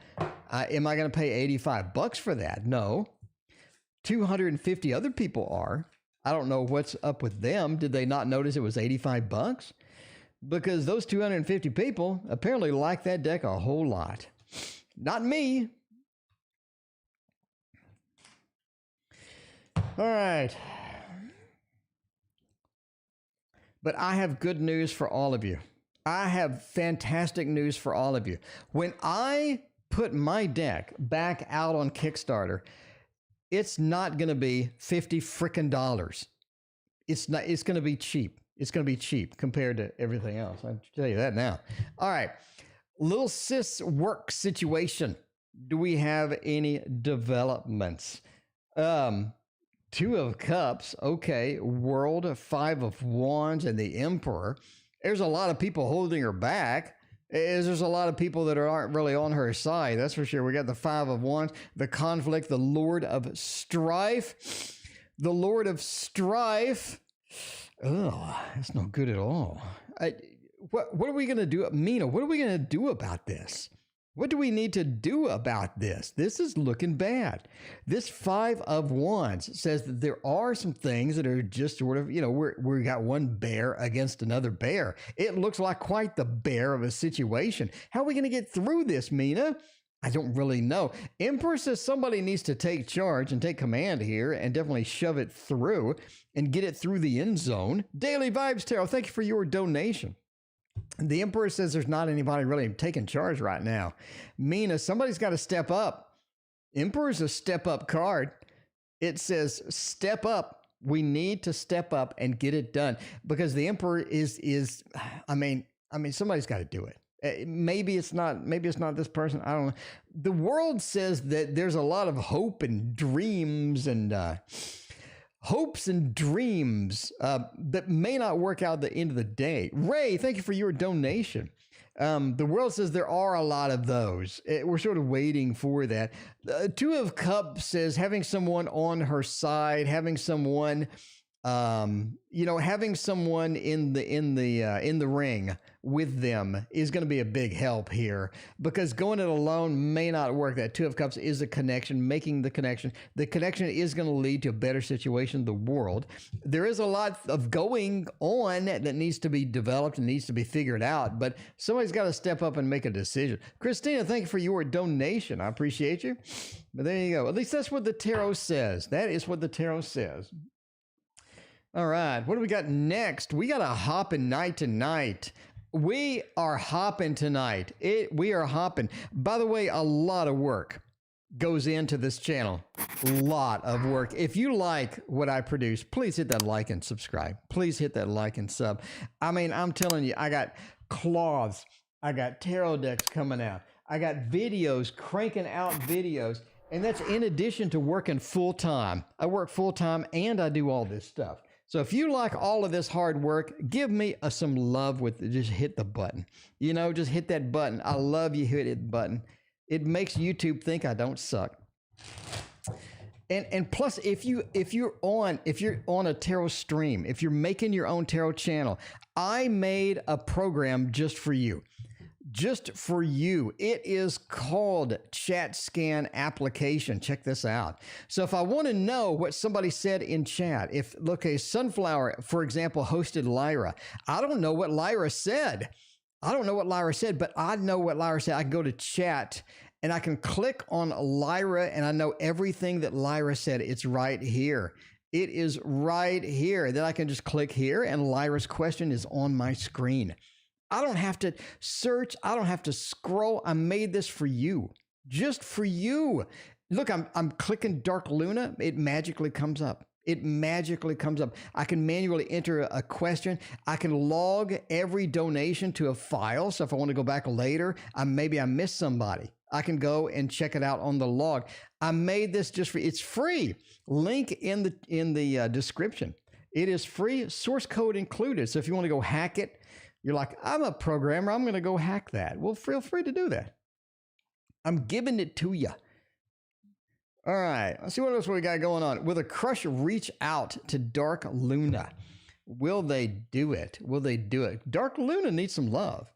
Am I going to pay $85 for that? No. 250 other people are. I don't know what's up with them. Did they not notice it was $85? Because those 250 people apparently like that deck a whole lot. Not me. All right. But I have good news for all of you. I have fantastic news for all of you. When I put my deck back out on Kickstarter, it's not going to be $50 frickin' dollars. It's not. It's going to be cheap. It's going to be cheap compared to everything else. I'll tell you that now. All right. Little sis work situation. Do we have any developments? Two of Cups. Okay. World, Five of Wands, and the Emperor. There's a lot of people holding her back. There's a lot of people that aren't really on her side. That's for sure. We got the Five of Wands, the conflict, the Lord of Strife. The Lord of Strife. Oh, that's not good at all. What are we going to do? Mina, what are we going to do about this? What do we need to do about this? This is looking bad. This Five of Wands says that there are some things that are just sort of, we got one bear against another bear. It looks like quite the bear of a situation. How are we going to get through this, Mina? I don't really know. Emperor says somebody needs to take charge and take command here and definitely shove it through and get it through the end zone. Daily Vibes Tarot, thank you for your donation. The Emperor says there's not anybody really taking charge right now. Mina, somebody's got to step up. Emperor's a step up card. It says step up. We need to step up and get it done because the Emperor is somebody's got to do it. Maybe it's not this person. I don't know. The world says that there's a lot of hope and dreams and hopes and dreams that may not work out at the end of the day. Ray, thank you for your donation. The world says there are a lot of those. We're sort of waiting for that. Two of Cups says having someone on her side, having someone, having someone in the ring with them is going to be a big help here because going it alone may not work. That Two of Cups is a connection, making the connection. The connection is going to lead to a better situation in the world. There is a lot of going on that needs to be developed and needs to be figured out, but somebody's got to step up and make a decision. Christina, thank you for your donation. I appreciate you. But there you go. At least that's what the tarot says. That is what the tarot says. All right. What do we got next? We got a hopping night tonight. We are hopping tonight. We are hopping. By the way, a lot of work goes into this channel. A lot of work. If you like what I produce, please hit that like and subscribe. Please hit that like and sub. I mean, I'm telling you, I got cloths. I got tarot decks coming out. I got videos, cranking out videos. And that's in addition to working full time. I work full time and I do all this stuff. So if you like all of this hard work, give me some love with just hit the button. Just hit that button. I love you hit the button. It makes YouTube think I don't suck. And plus, if you're on a tarot stream, if you're making your own tarot channel, I made a program just for you. Just for you. It is called Chat Scan Application. Check this out. So if I want to know what somebody said in chat, Sunflower, for example, hosted Lyra. I don't know what Lyra said. But I know what Lyra said. I can go to chat and I can click on Lyra and I know everything that Lyra said. It's right here. It is right here. Then I can just click here and Lyra's question is on my screen. I don't have to search. I don't have to scroll. I made this for you, just for you. Look, I'm clicking Dark Luna. It magically comes up. I can manually enter a question. I can log every donation to a file. So if I want to go back later, maybe I missed somebody. I can go and check it out on the log. I made this just for, it's free. Link in the description. It is free, source code included. So if you want to go hack it, you're like, I'm a programmer. I'm going to go hack that. Well, feel free to do that. I'm giving it to you. All right. Let's see what else we got going on. Will the crush reach out to Dark Luna? Will they do it? Dark Luna needs some love.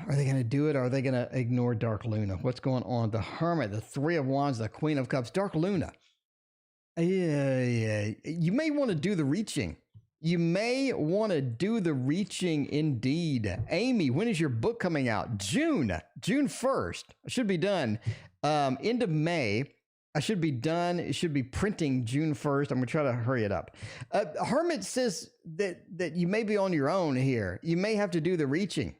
Are they going to do it? Or are they going to ignore Dark Luna? What's going on? The Hermit, the Three of Wands, the Queen of Cups, Dark Luna. Yeah. You may want to do the reaching. Indeed. Amy, when is your book coming out? June 1st. I should be done. End of May. I should be done. It should be printing June 1st. I'm going to try to hurry it up. Hermit says that you may be on your own here. You may have to do the reaching.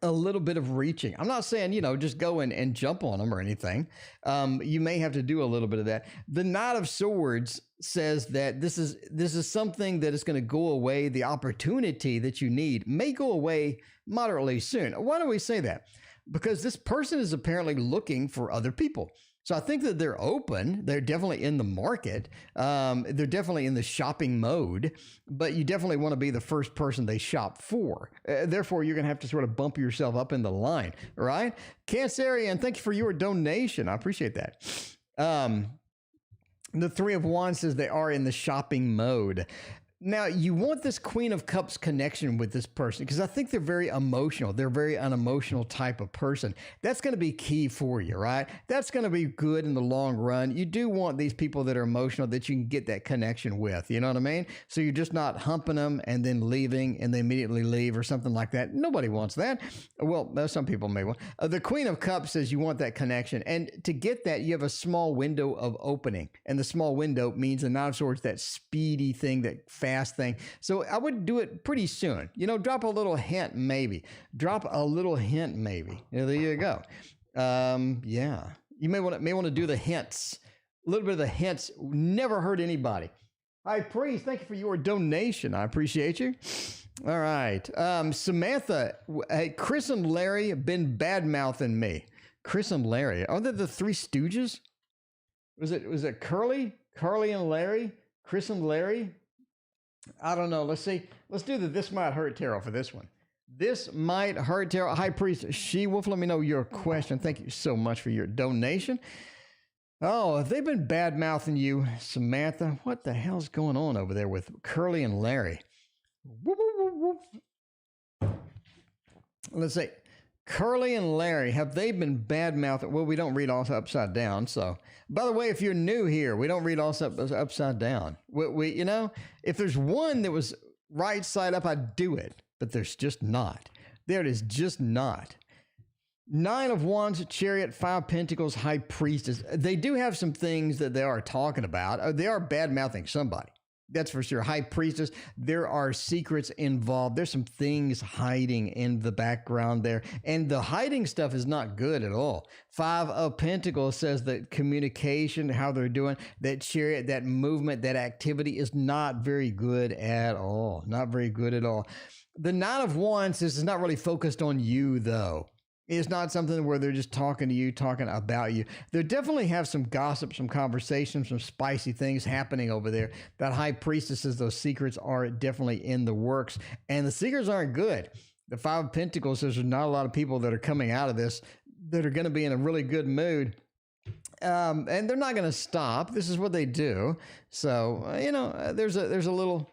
a little bit of reaching. I'm not saying, just go in and jump on them or anything. You may have to do a little bit of that. The Knight of Swords says that this is something that is going to go away. The opportunity that you need may go away moderately soon. Why do we say that? Because this person is apparently looking for other people. So I think that they're open. They're definitely in the market. They're definitely in the shopping mode, but you definitely want to be the first person they shop for. Therefore, you're going to have to sort of bump yourself up in the line, right? Cancerian, thank you for your donation. I appreciate that. The Three of Wands says they are in the shopping mode. Now, you want this Queen of Cups connection with this person because I think they're very emotional. They're a very unemotional type of person. That's going to be key for you, right? That's going to be good in the long run. You do want these people that are emotional that you can get that connection with. You know what I mean? So you're just not humping them and then leaving and they immediately leave or something like that. Nobody wants that. Well, some people may want. The Queen of Cups says you want that connection. And to get that, you have a small window of opening. And the small window means the Nine of Swords, that speedy thing, that fast thing. So I would do it pretty soon. Drop a little hint, maybe. Drop a little hint, maybe. There you go. Yeah. You may want to do the hints. A little bit of the hints. Never hurt anybody. High Priest, thank you for your donation. I appreciate you. All right. Samantha, hey, Chris and Larry have been bad-mouthing me. Chris and Larry. Are they the Three Stooges? Was it Curly? Carly and Larry? Chris and Larry? I don't know. Let's see. Let's do the This Might Hurt Tarot for this one. This Might Hurt Tarot. High Priest She-Wolf, let me know your question. Thank you so much for your donation. Oh, have they been bad-mouthing you, Samantha? What the hell's going on over there with Curly and Larry? Whoop, whoop, whoop, whoop. Let's see. Curly and Larry, have they been bad-mouthing? Well, we don't read also upside down, so... By the way, if you're new here, we don't read also upside down. We if there's one that was right side up, I'd do it. But there's just not. There it is, just not. Nine of Wands, Chariot, Five Pentacles, High Priestess. They do have some things that they are talking about. They are bad-mouthing somebody. That's for sure. High Priestess, there are secrets involved. There's some things hiding in the background there. And the hiding stuff is not good at all. Five of Pentacles says that communication, how they're doing, that Chariot, that movement, that activity is not very good at all. Not very good at all. The Nine of Wands says it's not really focused on you, though. It's not something where they're just talking to you, talking about you. They definitely have some gossip, some conversation, some spicy things happening over there. That High Priestess says those secrets are definitely in the works. And the secrets aren't good. The Five of Pentacles says there's not a lot of people that are coming out of this that are going to be in a really good mood. And they're not going to stop. This is what they do. So, there's a little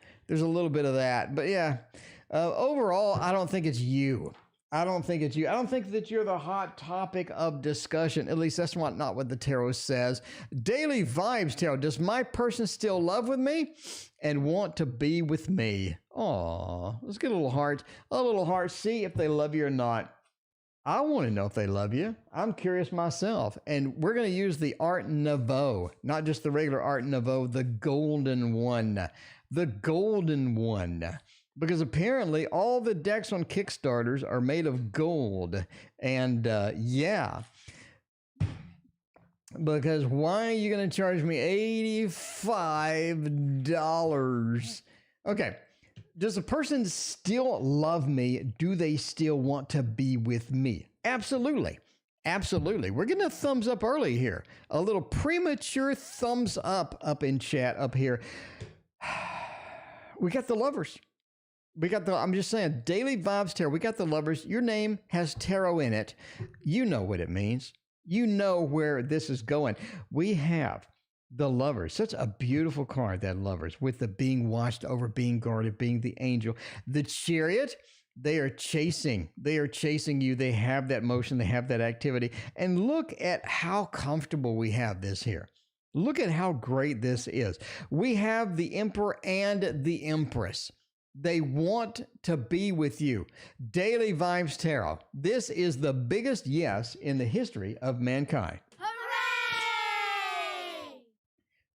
bit of that. But yeah, overall, I don't think it's you. I don't think it's you. I don't think that you're the hot topic of discussion. At least that's not what the tarot says. Daily Vibes Tarot. Does my person still love with me and want to be with me? Aw, let's get a little heart. A little heart. See if they love you or not. I want to know if they love you. I'm curious myself. And we're going to use the Art Nouveau, not just the regular Art Nouveau, the golden one. The golden one. Because apparently all the decks on Kickstarters are made of gold. And yeah. Because why are you going to charge me $85? Okay. Does a person still love me? Do they still want to be with me? Absolutely. Absolutely. We're getting a thumbs up early here. A little premature thumbs up in chat up here. We got the lovers. I'm just saying, Daily Vibes Tarot. We got the lovers. Your name has tarot in it. You know what it means. You know where this is going. We have the lovers. Such a beautiful card, that lovers, with the being watched over, being guarded, being the angel. The Chariot, they are chasing. They are chasing you. They have that motion. They have that activity. And look at how comfortable we have this here. Look at how great this is. We have the Emperor and the Empress. They want to be with you. Daily Vibes Tarot. This is the biggest yes in the history of mankind. Hooray!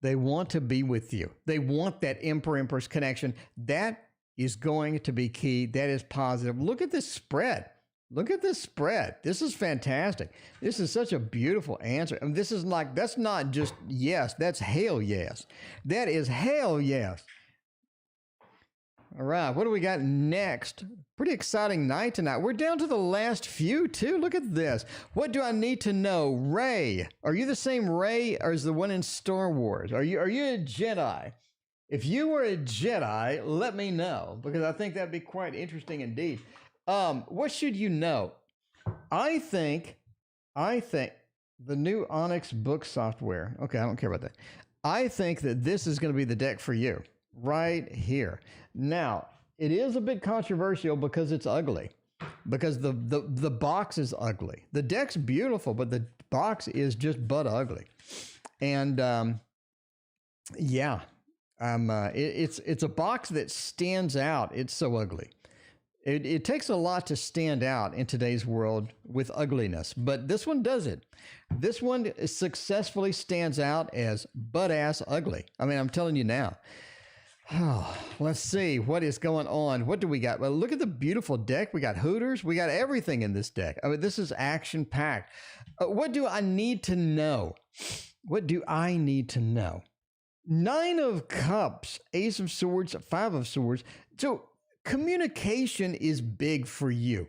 They want to be with you. They want that Emperor-Empress connection. That is going to be key. That is positive. Look at this spread. Look at this spread. This is fantastic. This is such a beautiful answer. And this is like, that's not just yes, that's hell yes. That is hell yes. All right, what do we got next? Pretty exciting night tonight. We're down to the last few, too. Look at this. What do I need to know? Rey, are you the same Rey as the one in Star Wars? Are you a Jedi? If you were a Jedi, let me know, because I think that'd be quite interesting indeed. What should you know? I think the new Onyx book software. Okay, I don't care about that. I think that this is going to be the deck for you right here. Now, it is a bit controversial because it's ugly, because the box is ugly. The deck's beautiful, but the box is just butt ugly. And it's a box that stands out. It's so ugly. It takes a lot to stand out in today's world with ugliness, but this one does it. This one successfully stands out as butt-ass ugly. I mean, I'm telling you now. Oh, let's see what is going on. What do we got? Well, look at the beautiful deck. We got Hooters. We got everything in this deck. I mean, this is action-packed. What do I need to know? What do I need to know? 9 of Cups, Ace of Swords, 5 of Swords. So communication is big for you.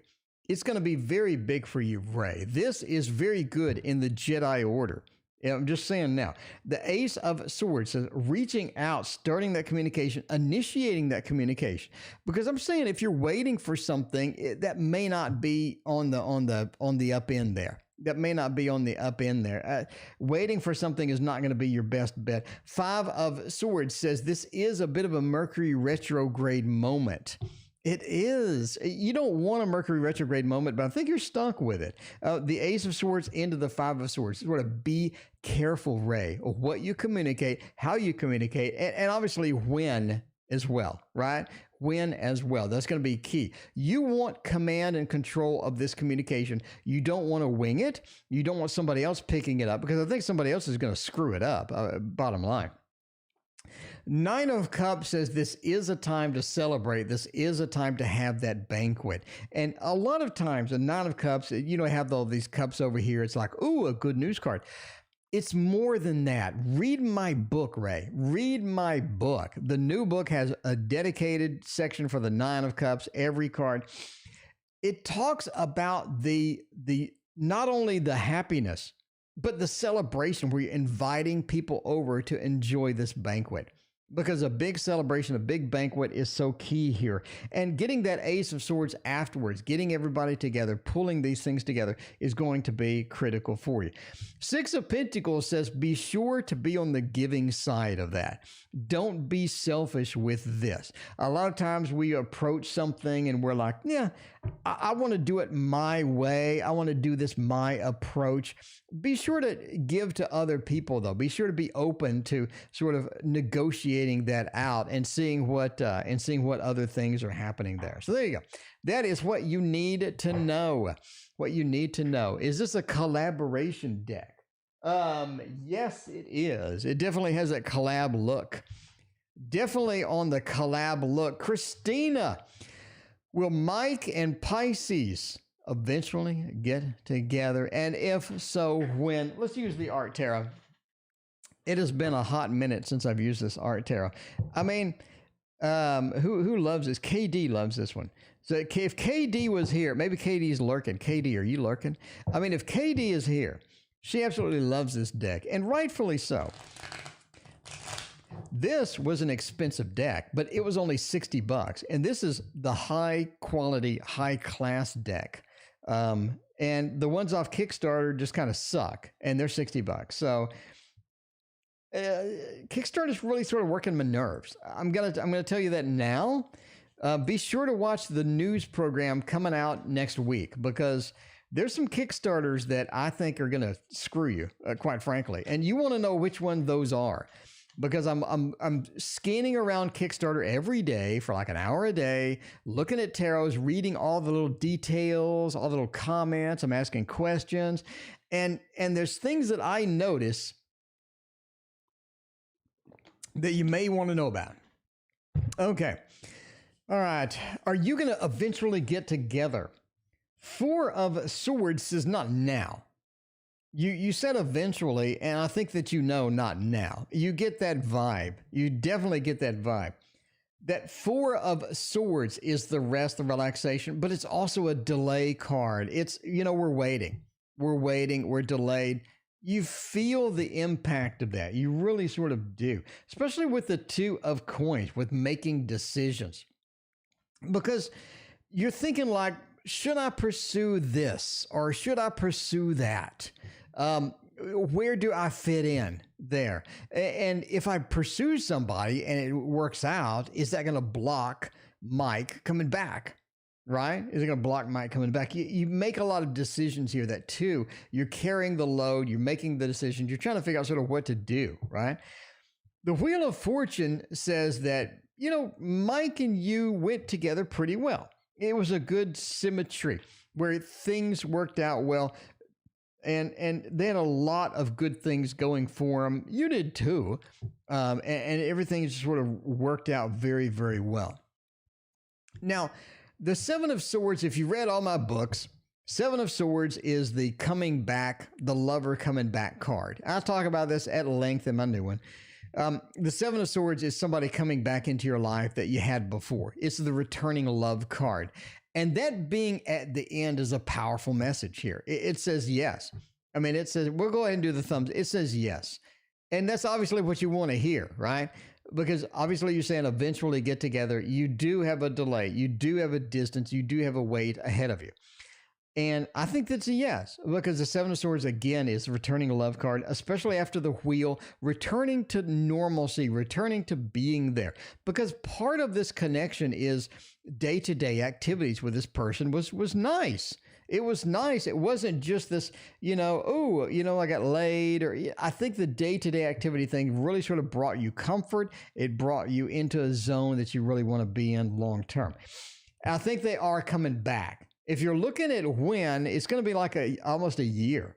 It's going to be very big for you, Rey. This is very good in the Jedi Order. I'm just saying now. The Ace of Swords says reaching out, starting that communication, initiating that communication. Because I'm saying if you're waiting for something, that may not be on the up end there. That may not be on the up end there. Waiting for something is not going to be your best bet. 5 of Swords says this is a bit of a Mercury retrograde moment. It is. You don't want a Mercury retrograde moment, but I think you're stuck with it. The Ace of Swords into the 5 of Swords. Sort of be careful, Rey, of what you communicate, how you communicate, and obviously when as well, right? When as well. That's going to be key. You want command and control of this communication. You don't want to wing it. You don't want somebody else picking it up, because I think somebody else is going to screw it up, bottom line. 9 of Cups says this is a time to celebrate. This is a time to have that banquet. And a lot of times, a 9 of Cups, you know, have all these cups over here. It's like, ooh, a good news card. It's more than that. Read my book, Rey. Read my book. The new book has a dedicated section for the 9 of Cups, every card. It talks about the not only the happiness, but the celebration where you're inviting people over to enjoy this banquet. Because a big celebration, a big banquet is so key here. And getting that Ace of Swords afterwards, getting everybody together, pulling these things together is going to be critical for you. 6 of Pentacles says be sure to be on the giving side of that. Don't be selfish with this. A lot of times we approach something and we're like, yeah, I want to do it my way. I want to do this my approach. Be sure to give to other people, though. Be sure to be open to sort of negotiating that out and seeing what other things are happening there. So there you go. That is what you need to know. What you need to know. Is this a collaboration deck? Yes, it is. It definitely has that collab look. Definitely on the collab look. Christina, will Mike and Pisces eventually get together? And if so, when? Let's use the Art Tarot. It has been a hot minute since I've used this Art Tarot. I mean, who loves this? KD loves this one. So if KD was here, maybe KD's lurking. KD, are you lurking? I mean, if KD is here, she absolutely loves this deck, and rightfully so. This was an expensive deck, but it was only $60, and this is the high quality, high class deck. And the ones off Kickstarter just kind of suck, and they're $60. So Kickstarter is really sort of working my nerves. I'm gonna tell you that now. Be sure to watch the news program coming out next week, because there's some Kickstarters that I think are going to screw you, quite frankly. And you want to know which one those are, because I'm scanning around Kickstarter every day for like an hour a day, looking at tarots, reading all the little details, all the little comments. I'm asking questions, and there's things that I notice that you may want to know about. Okay. All right. Are you going to eventually get together? Four of Swords says not now. You said eventually, and I think that not now. You get that vibe. You definitely get that vibe. That Four of Swords is the rest, the relaxation, but it's also a delay card. It's, we're waiting. We're delayed. You feel the impact of that. You really sort of do, especially with the Two of Coins, with making decisions. Because you're thinking like, should I pursue this or should I pursue that? Where do I fit in there? And if I pursue somebody and it works out, is that going to block Mike coming back? Right? Is it going to block Mike coming back? You make a lot of decisions here that too, you're carrying the load, you're making the decisions, you're trying to figure out sort of what to do, right? The Wheel of Fortune says that, Mike and you went together pretty well. It was a good symmetry where things worked out well. And they had a lot of good things going for them. You did too. And everything just sort of worked out very, very well. Now, the Seven of Swords, if you read all my books, Seven of Swords is the coming back, the lover coming back card. I'll talk about this at length in my new one. The Seven of Swords is somebody coming back into your life that you had before. It's the returning love card. And that being at the end is a powerful message here. It says yes. I mean, it says, we'll go ahead and do the thumbs. It says yes. And that's obviously what you want to hear, right? Because obviously you're saying eventually get together. You do have a delay. You do have a distance. You do have a wait ahead of you. And I think that's a yes, because the Seven of Swords, again, is returning a love card, especially after the Wheel, returning to normalcy, returning to being there. Because part of this connection is day-to-day activities with this person was nice. It was nice. It wasn't just this, I got laid. Or I think the day-to-day activity thing really sort of brought you comfort. It brought you into a zone that you really want to be in long-term. I think they are coming back. If you're looking at when, it's going to be like almost a year,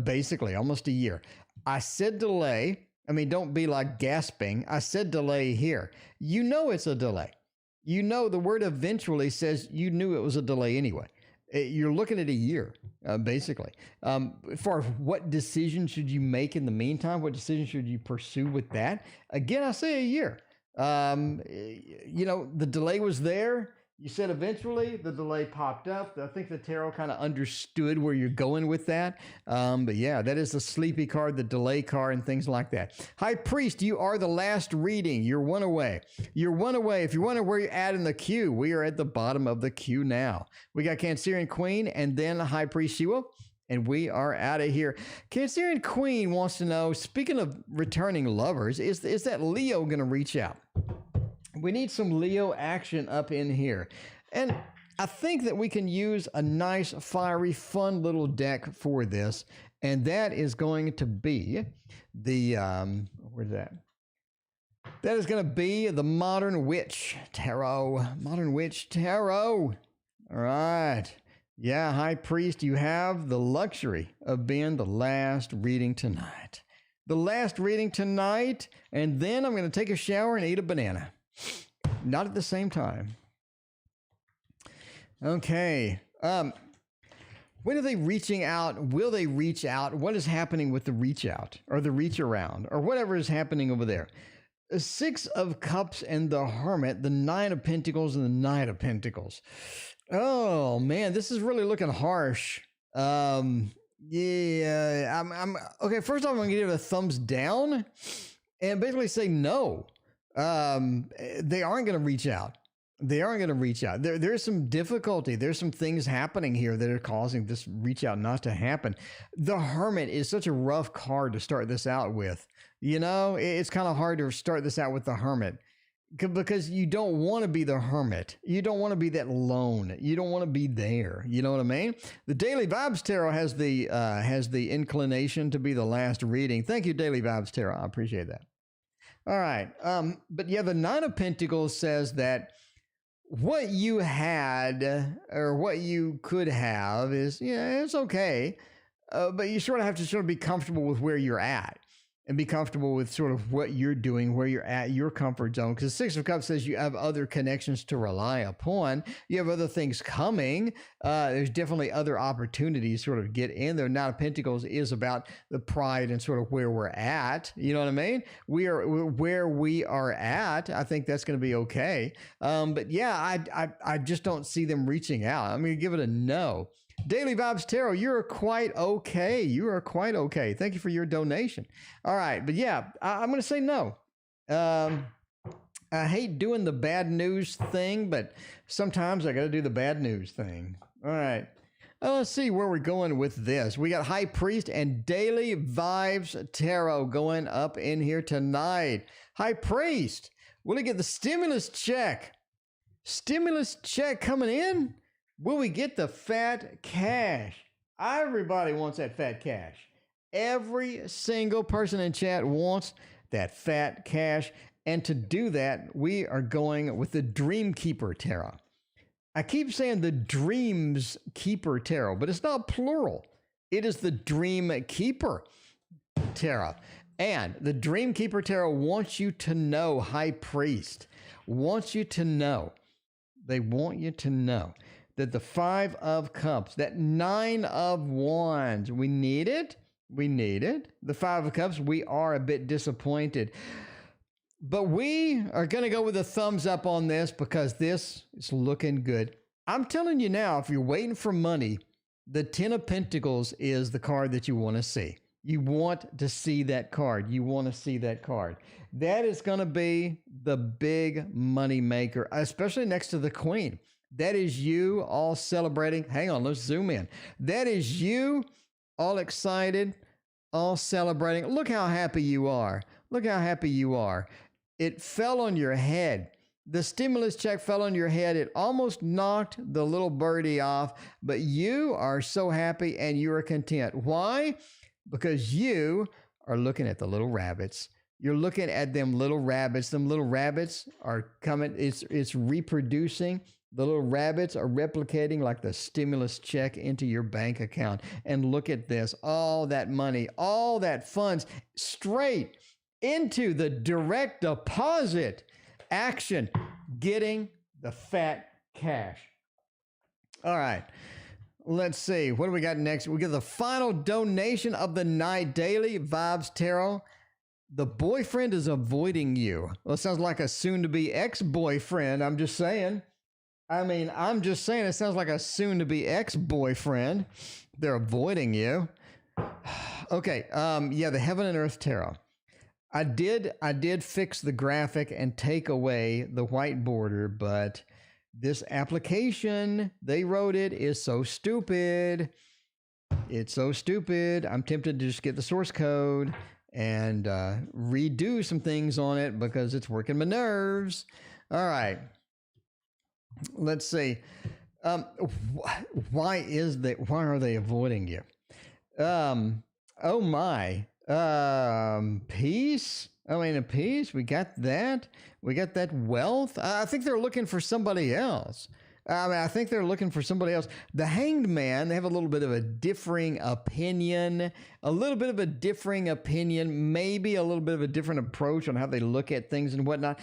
basically almost a year. I said delay. I mean, don't be like gasping. I said delay here. It's a delay. The word eventually says you knew it was a delay anyway. You're looking at a year, basically. As far as what decision should you make in the meantime, what decision should you pursue with that? Again, I say a year. The delay was there. You said eventually, the delay popped up. I think the tarot kind of understood where you're going with that. But yeah, that is the sleepy card, the delay card, and things like that. High Priest, you are the last reading. You're one away. You're one away. If you're wondering where you're at in the queue, we are at the bottom of the queue now. We got Cancerian Queen and then High Priest Shiva. And we are out of here. Cancerian Queen wants to know, speaking of returning lovers, is that Leo going to reach out? We need some Leo action up in here. And I think that we can use a nice, fiery, fun little deck for this. And that is going to be the, where's that? That is going to be the Modern Witch Tarot. Modern Witch Tarot. All right. Yeah, High Priest, you have the luxury of being the last reading tonight. The last reading tonight, and then I'm going to take a shower and eat a banana. Not at the same time. Okay. When are they reaching out? Will they reach out? What is happening with the reach out or the reach around or whatever is happening over there? The Six of Cups and the Hermit, the Nine of Pentacles and the Knight of Pentacles. Oh man, this is really looking harsh. Yeah, I'm okay. First off, I'm gonna give it a thumbs down and basically say no. They aren't going to reach out. They aren't going to reach out. There's some difficulty. There's some things happening here that are causing this reach out not to happen. The Hermit is such a rough card to start this out with. It's kind of hard to start this out with the Hermit because you don't want to be the Hermit. You don't want to be that lone. You don't want to be there. You know what I mean? The Daily Vibes Tarot has the inclination to be the last reading. Thank you, Daily Vibes Tarot. I appreciate that. All right. But yeah, the Nine of Pentacles says that what you had or what you could have is, it's okay. But you sort of have to be comfortable with where you're at. and be comfortable with sort of what you're doing, where you're at, your comfort zone. Because Six of Cups says you have other connections to rely upon. You have other things coming. There's definitely other opportunities sort of get in there. Nine of Pentacles is about the pride and sort of where we're at. You know what I mean? We're where we are at. I think that's going to be okay. But yeah, I just don't see them reaching out. I'm going to give it a no. Daily Vibes Tarot, you're quite okay. You are quite okay. Thank you for your donation. All right. But yeah, I'm going to say no. I hate doing the bad news thing, but sometimes I got to do the bad news thing. All right. Let's see where we're going with this. We got High Priest and Daily Vibes Tarot going up in here tonight. High Priest, will he get the stimulus check? Stimulus check coming in? Will we get the fat cash? Everybody wants that fat cash. Every single person in chat wants that fat cash. And to do that, we are going with the Dream Keeper Tarot. I keep saying the Dreams Keeper Tarot, but it's not plural. It is the Dream Keeper Tarot. And the Dream Keeper Tarot wants you to know, High Priest, wants you to know, they want you to know that the Five of Cups, that Nine of Wands, we need it. We need it. The Five of Cups, we are a bit disappointed. But we are going to go with a thumbs up on this because this is looking good. I'm telling you now, if you're waiting for money, the Ten of Pentacles is the card that you want to see. You want to see that card. You want to see that card. That is going to be the big money maker, especially next to the Queen. That is you all celebrating. Hang on, let's zoom in. That is you all excited, all celebrating. Look how happy you are. Look how happy you are. It fell on your head. The stimulus check fell on your head. It almost knocked the little birdie off, but you are so happy and you are content. Why? Because you are looking at the little rabbits. You're looking at them little rabbits. Them little rabbits are coming. It's reproducing. The little rabbits are replicating like the stimulus check into your bank account. And look at this, all that money, all that funds straight into the direct deposit action, getting the fat cash. All right, let's see. What do we got next? We get the final donation of the night, Daily Vibes Tarot. The boyfriend is avoiding you. Well, it sounds like a soon-to-be ex-boyfriend. I'm just saying. It sounds like a soon-to-be ex-boyfriend. They're avoiding you. Okay, yeah, the Heaven and Earth Tarot. I did fix the graphic and take away the white border, but this application, they wrote it, is so stupid. It's so stupid. I'm tempted to just get the source code and redo some things on it because it's working my nerves. All right. Let's see. Why are they avoiding you? Oh my. Peace. Peace. We got that. We got that wealth. I think they're looking for somebody else. I think they're looking for somebody else. The Hanged Man, they have a little bit of a differing opinion, maybe a little bit of a different approach on how they look at things and whatnot.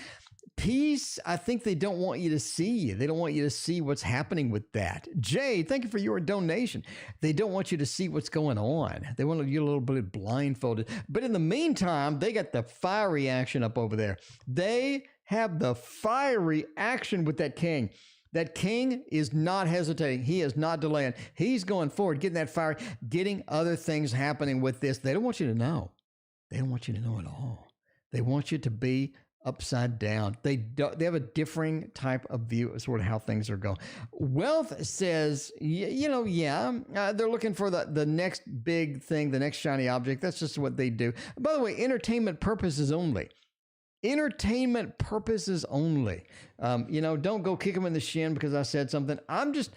Peace, I think they don't want you to see. They don't want you to see what's happening with that. Jay, thank you for your donation. They don't want you to see what's going on. They want you a little bit blindfolded. But in the meantime, they got the fiery action up over there. They have the fiery action with that king. That king is not hesitating. He is not delaying. He's going forward, getting that fire, getting other things happening with this. They don't want you to know. They don't want you to know at all. They want you to be upside down. They have a differing type of view of sort of how things are going. Wealth says, they're looking for the next big thing, the next shiny object. That's just what they do. By the way, entertainment purposes only. Entertainment purposes only. Don't go kick them in the shin because I said something. I'm just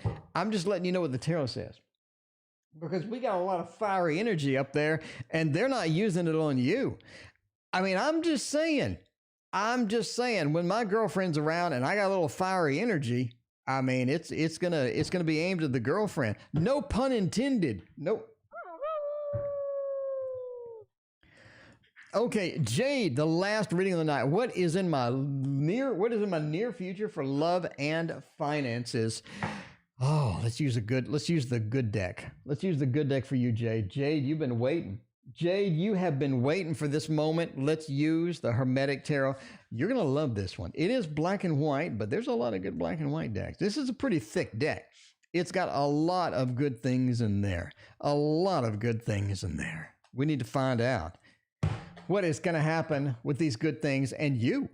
letting you know what the tarot says. Because we got a lot of fiery energy up there and they're not using it on you. I'm just saying, when my girlfriend's around and I got a little fiery energy, it's gonna be aimed at the girlfriend. No pun intended. Nope. Okay, Jade, the last reading of the night. What is in my near future for love and finances? Oh, let's use the good deck. Let's use the good deck for you, Jade. Jade, you've been waiting. Jade, you have been waiting for this moment. Let's use the Hermetic Tarot. You're going to love this one. It is black and white, but there's a lot of good black and white decks. This is a pretty thick deck. It's got a lot of good things in there. A lot of good things in there. We need to find out what is going to happen with these good things and you.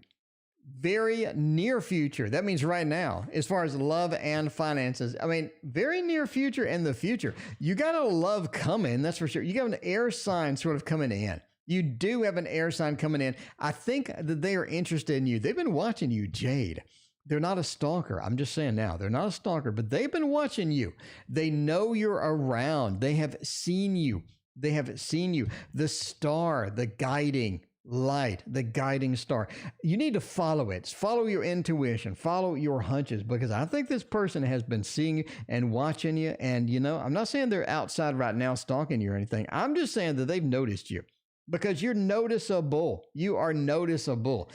Very near future. That means right now, as far as love and finances. I mean, very near future and the future. You got a love coming, that's for sure. You got an air sign sort of coming in. You do have an air sign coming in. I think that they are interested in you. They've been watching you, Jade. They're not a stalker. I'm just saying now, they're not a stalker, but they've been watching you. They know you're around. They have seen you. They have seen you. The star, the guiding light, the guiding star. You need to follow it. Follow your intuition. Follow your hunches, because I think this person has been seeing you and watching you. And, you know, I'm not saying they're outside right now stalking you or anything. I'm just saying that they've noticed you because you're noticeable. You are noticeable.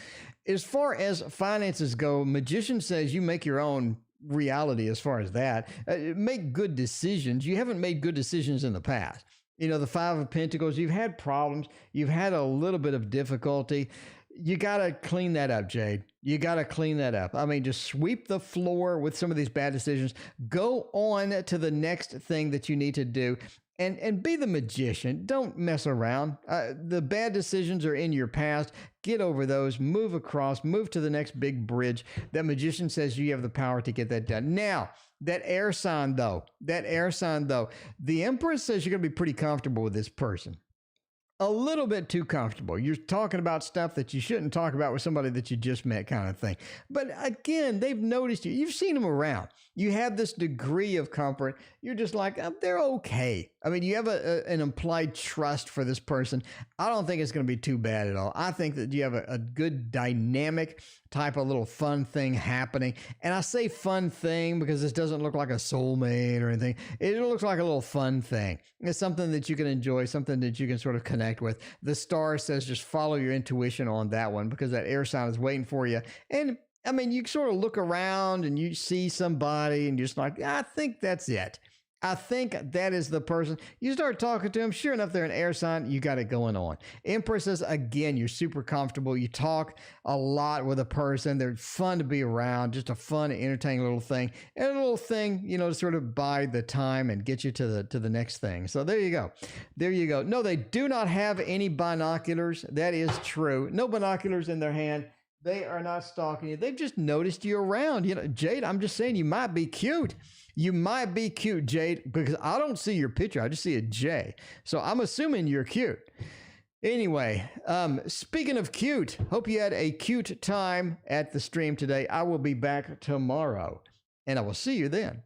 As far as finances go, Magician says you make your own reality as far as that. Make good decisions. You haven't made good decisions in the past. You know, the Five of Pentacles, you've had problems. You've had a little bit of difficulty. You got to clean that up, Jade. You got to clean that up. I mean, just sweep the floor with some of these bad decisions. Go on to the next thing that you need to do. And be the magician. Don't mess around. The bad decisions are in your past. Get over those. Move across. Move to the next big bridge. That Magician says you have the power to get that done. Now, that air sign, though. The Empress says you're going to be pretty comfortable with this person. A little bit too comfortable. You're talking about stuff that you shouldn't talk about with somebody that you just met, kind of thing. But again, they've noticed you. You've seen them around. You have this degree of comfort. You're just like, oh, they're okay. I mean, you have an implied trust for this person. I don't think it's going to be too bad at all. I think that you have a good dynamic type of little fun thing happening. And I say fun thing because this doesn't look like a soulmate or anything. It looks like a little fun thing. It's something that you can enjoy, something that you can sort of connect with. The star says just follow your intuition on that one because that air sign is waiting for you. And I mean, you sort of look around and you see somebody and you're just like, I think that's it. I think that is the person. You start talking to them. Sure enough, they're an air sign. You got it going on. Empress says, again, you're super comfortable. You talk a lot with a person. They're fun to be around. Just a fun, entertaining little thing. And a little thing, you know, to sort of bide the time and get you to the next thing. So there you go. There you go. No, they do not have any binoculars. That is true. No binoculars in their hand. They are not stalking you. They've just noticed you around. You know, Jade, I'm just saying you might be cute. You might be cute, Jade, because I don't see your picture. I just see a J. So I'm assuming you're cute. Anyway, speaking of cute, hope you had a cute time at the stream today. I will be back tomorrow, and I will see you then.